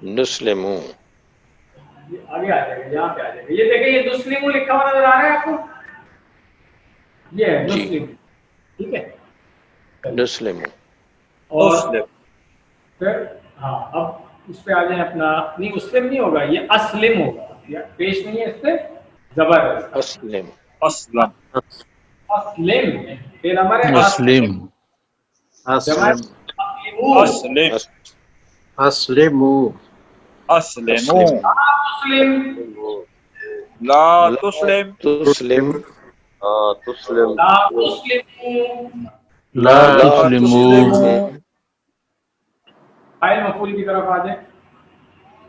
[SPEAKER 7] نسلمو
[SPEAKER 1] آگے آ جائے گا یہاں پہ آ جائے گا. یہ دیکھیں یہ نسلمو لکھا ہوا نظر آ رہا ہے آپ کو. یہ ہے نسلمو. ٹھیک ہے
[SPEAKER 7] نسلمو
[SPEAKER 1] اور پھر ہاں اب اس پہ آ جائیں اپنا نہیں اسلم نہیں ہوگا یہ اسلم ہوگا. پیش نہیں ہے اس پہ زبر ہے.
[SPEAKER 7] اسلم
[SPEAKER 1] پھر ہمارے
[SPEAKER 2] لا تسلم فاعل مفعول کی طرف آ جائیں.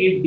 [SPEAKER 1] 8D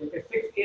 [SPEAKER 1] 6A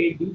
[SPEAKER 1] 8D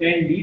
[SPEAKER 1] 10D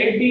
[SPEAKER 1] 8D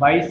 [SPEAKER 1] 22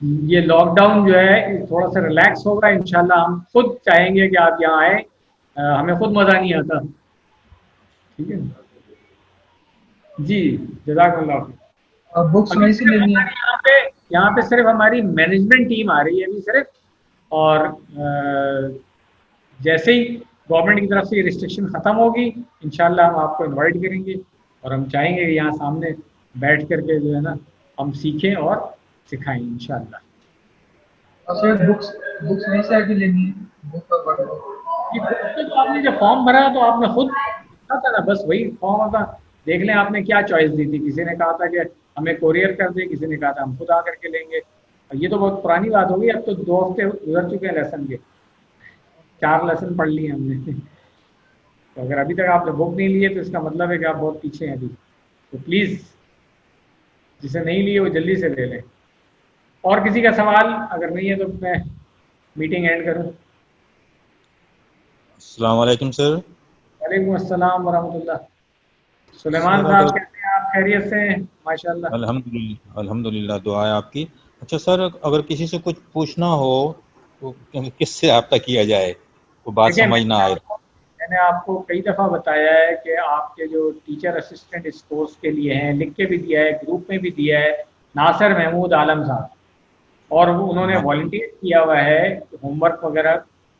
[SPEAKER 1] یہ لاک ڈاؤن جو ہے تھوڑا سا ریلیکس ہوگا انشاءاللہ. ہم خود چاہیں گے کہ آپ یہاں آئیں. ہمیں خود مزہ نہیں آتا. ٹھیک ہے جی, جزاک اللہ.
[SPEAKER 8] بکس وہیں سے لینی ہے.
[SPEAKER 1] یہاں پہ صرف ہماری مینجمنٹ ٹیم آ رہی ہے ابھی صرف, اور جیسے ہی گورنمنٹ کی طرف سے یہ ریسٹرکشن ختم ہوگی انشاءاللہ ہم آپ کو انوائٹ کریں گے, اور ہم چاہیں گے کہ یہاں سامنے بیٹھ کر کے جو ہے نا ہم سیکھیں اور سکھائیں انشاءاللہ.
[SPEAKER 8] اور سر بکس وہیں سے آ کے لینی ہے. بک پر پڑھ لو.
[SPEAKER 1] تو آپ نے جو فارم بھرا تو آپ نے خود تھا نا, بس وہی فارم تھا. دیکھ لیں آپ نے کیا چوائس دی تھی. کسی نے کہا تھا کہ ہمیں کوریئر کر دیں, کسی نے کہا تھا ہم خود آ کر کے لیں گے. یہ تو بہت پرانی بات ہوگی, اب تو 2 ہفتے گزر چکے ہیں لیسن کے, 4 لیسن پڑھ لیے ہم نے. تو اگر ابھی تک آپ نے بک نہیں لیے تو اس کا مطلب ہے کہ آپ بہت پیچھے ہیں ابھی. تو پلیز جسے نہیں لیے وہ جلدی سے لے لیں. اور کسی کا سوال اگر نہیں ہے تو میں میٹنگ اینڈ کروں.
[SPEAKER 9] السلام علیکم سر.
[SPEAKER 1] وعلیکم السلام ورحمۃ اللہ. سلیمان صاحب کیسے ہیں آپ؟ خیریت سے ہیں؟ ماشاء اللہ
[SPEAKER 9] الحمد للہ, دعا ہے آپ کی. اچھا سر, اگر کسی سے کچھ پوچھنا ہو تو کس سے رابطہ کیا جائے, وہ بات سمجھ نہ آئے؟
[SPEAKER 1] میں نے آپ کو کئی دفعہ بتایا ہے کہ آپ کے جو ٹیچر اسسٹنٹ اس کورس کے لیے ہیں, لکھ کے بھی دیا ہے, گروپ میں بھی دیا ہے, ناصر محمود عالم صاحب, اور وہ انہوں نے والنٹیئر کیا ہوا ہے ہوم ورک وغیرہ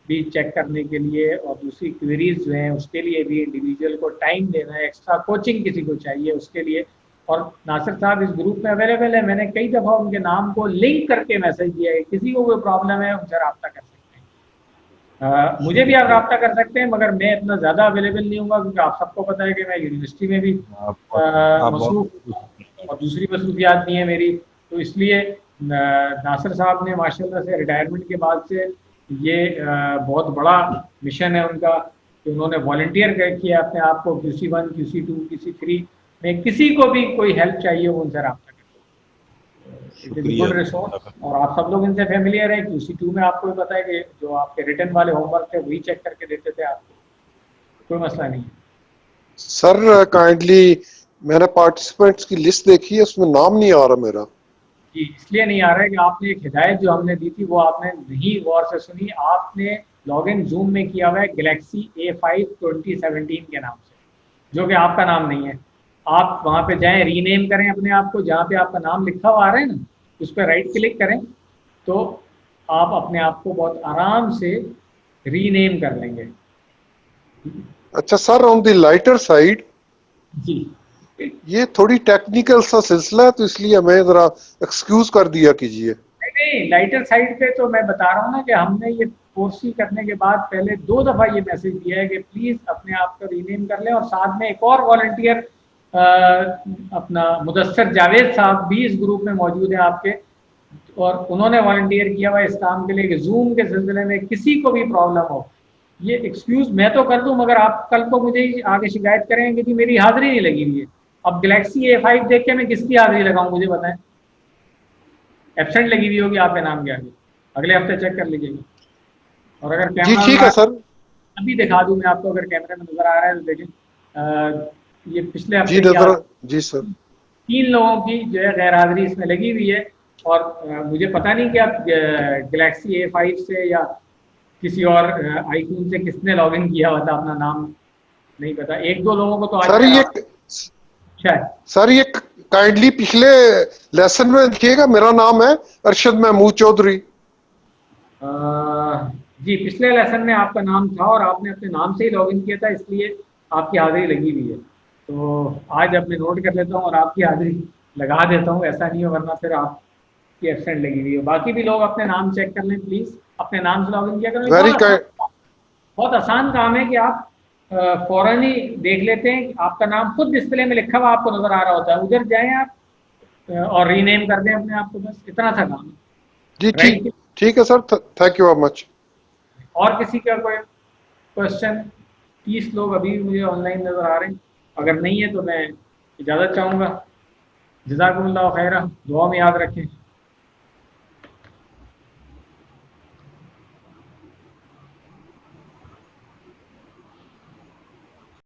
[SPEAKER 1] بھی چیک کرنے کے لیے, اور دوسری کوئریز جو ہیں اس کے لیے بھی انڈیویجول کو ٹائم دینا ہے, ایکسٹرا کوچنگ کسی کو چاہیے اس کے لیے. اور ناصر صاحب اس گروپ میں اویلیبل ہے. میں نے کئی دفعہ ان کے نام کو لنک کر کے میسج دیا ہے, کسی کو کوئی پرابلم ہے ان سے رابطہ کر سکتے ہیں. مجھے بھی آپ رابطہ کر سکتے ہیں, مگر میں اتنا زیادہ اویلیبل نہیں ہوں گا کیونکہ آپ سب کو پتہ ہے کہ میں یونیورسٹی میں بھی مصروف, اور دوسری مصروفیات نہیں ہے میری. تو اس لیے ناصر صاحب نے ماشاءاللہ سے ریٹائرمنٹ کے بعد سے یہ بہت بڑا مشن ہے ان کا کہ انہوں نے والنٹیئر کیا اپنے آپ کو. QC1, QC2, QC3 میں کسی کو بھی کوئی ہیلپ چاہیے وہ ان سے رابطہ کریں. گڈ ریسورس, اور آپ سب لوگ ان سے فیملیئر ہیں. QC2 میں آپ کو بھی پتہ ہے کہ جو آپ کے ریٹن والے ہوم ورک تھے وہی چیک کر کے دیتے تھے آپ کو, کوئی مسئلہ نہیں ہے.
[SPEAKER 5] سر کائنڈلی میں نے پارٹیسپینٹس کی لسٹ دیکھی ہے, اس میں نام نہیں آ رہا میرا.
[SPEAKER 1] جی اس لیے نہیں آ رہا ہے کہ آپ نے ایک ہدایت جو ہم نے دی تھی وہ آپ نے نہیں غور سے سنی. آپ نے لاگ ان زوم میں کیا ہوا ہے گلیکسی A5 2017 کے نام سے, جو کہ آپ کا نام نہیں ہے. آپ وہاں پہ جائیں, ری نیم کریں اپنے آپ کو, جہاں پہ آپ کا نام لکھا ہوا آ رہا ہے نا اس پہ رائٹ کلک کریں تو آپ اپنے آپ کو بہت آرام سے ری نیم کر لیں گے.
[SPEAKER 5] اچھا سر, آن دی لائٹر سائڈ
[SPEAKER 1] جی
[SPEAKER 5] یہ تھوڑی ٹیکنیکل سا سلسلہ ہے تو اس لیے ہمیں ذرا ایکسکیوز کر دیا کیجیے.
[SPEAKER 1] نہیں, لائٹر سائڈ پہ تو میں بتا رہا ہوں نا کہ ہم نے یہ کورس کرنے کے بعد پہلے 2 دفعہ یہ میسج دیا ہے کہ پلیز اپنے آپ کو ری نیم کر لیں. اور ساتھ میں ایک اور والنٹیئر اپنا مدثر جاوید صاحب بھی اس گروپ میں موجود ہیں آپ کے, اور انہوں نے والنٹیئر کیا ہوا اس کام کے لیے کہ زوم کے سلسلے میں کسی کو بھی پرابلم ہو. یہ ایکسکیوز میں تو کر دوں مگر آپ کل کو مجھے آگے شکایت کریں گے کہ میری حاضری نہیں لگی ہوئی ہے. اب گلیکسی A5 دیکھ کے میں کس کی حاضری لگاؤں مجھے بتائیں. ایبسنٹ لگی ہوئی ہوگی آپ کے نام کے آگے, اگلے ہفتے چیک کر لیجیے گا. اور اگر
[SPEAKER 5] جی ٹھیک ہے سر,
[SPEAKER 1] ابھی دکھا دوں میں آپ کو, اگر کیمرے میں نظر آ رہا ہے تو دیکھیں یہ پچھلے
[SPEAKER 5] جی
[SPEAKER 1] ہفتے
[SPEAKER 5] نظر, جی سر
[SPEAKER 1] 3 لوگوں کی جو ہے غیر حاضری اس میں لگی ہوئی ہے. اور مجھے پتہ نہیں کہ آپ گلیکسی A5 سے یا کسی اور آئی فون سے کس نے لاگ ان کیا ہوا تھا, اپنا نام نہیں پتا. 1-2 لوگوں کو تو
[SPEAKER 5] سر یہ کائنڈلی پچھلے لیسن میں دیکھیے گا, میرا نام ہے ارشد محمود چودھری.
[SPEAKER 1] جی پچھلے لیسن میں آپ کا نام تھا اور آپ نے اپنے نام سے ہی لاگ ان کیا تھا, اس لیے آپ کی حاضری لگی ہوئی ہے. تو آج اب میں نوٹ کر لیتا ہوں اور آپ کی حاضری لگا دیتا ہوں, ایسا نہیں ہو ورنہ پھر آپ کی ایبسنٹ لگی ہوئی ہے. باقی بھی لوگ اپنے نام چیک کر لیں پلیز, اپنے نام سے لاگ ان کیا کریں. بہت آسان کام ہے کہ آپ فوراً ہی دیکھ لیتے ہیں, آپ کا نام خود ڈسپلے میں لکھا ہوا آپ کو نظر آ رہا ہوتا ہے, ادھر جائیں آپ اور ری نیم کر دیں اپنے آپ کو, بس اتنا سا کام ہے.
[SPEAKER 5] جی ٹھیک ہے سر, تھینک یو ویری مچ.
[SPEAKER 1] اور کسی کا کوئی کوشچن؟ 30 لوگ ابھی مجھے آن لائن نظر آ رہے ہیں, اگر نہیں ہے تو میں اجازت چاہوں گا. جزاکم اللہ خیرہ, دعا میں یاد رکھیں.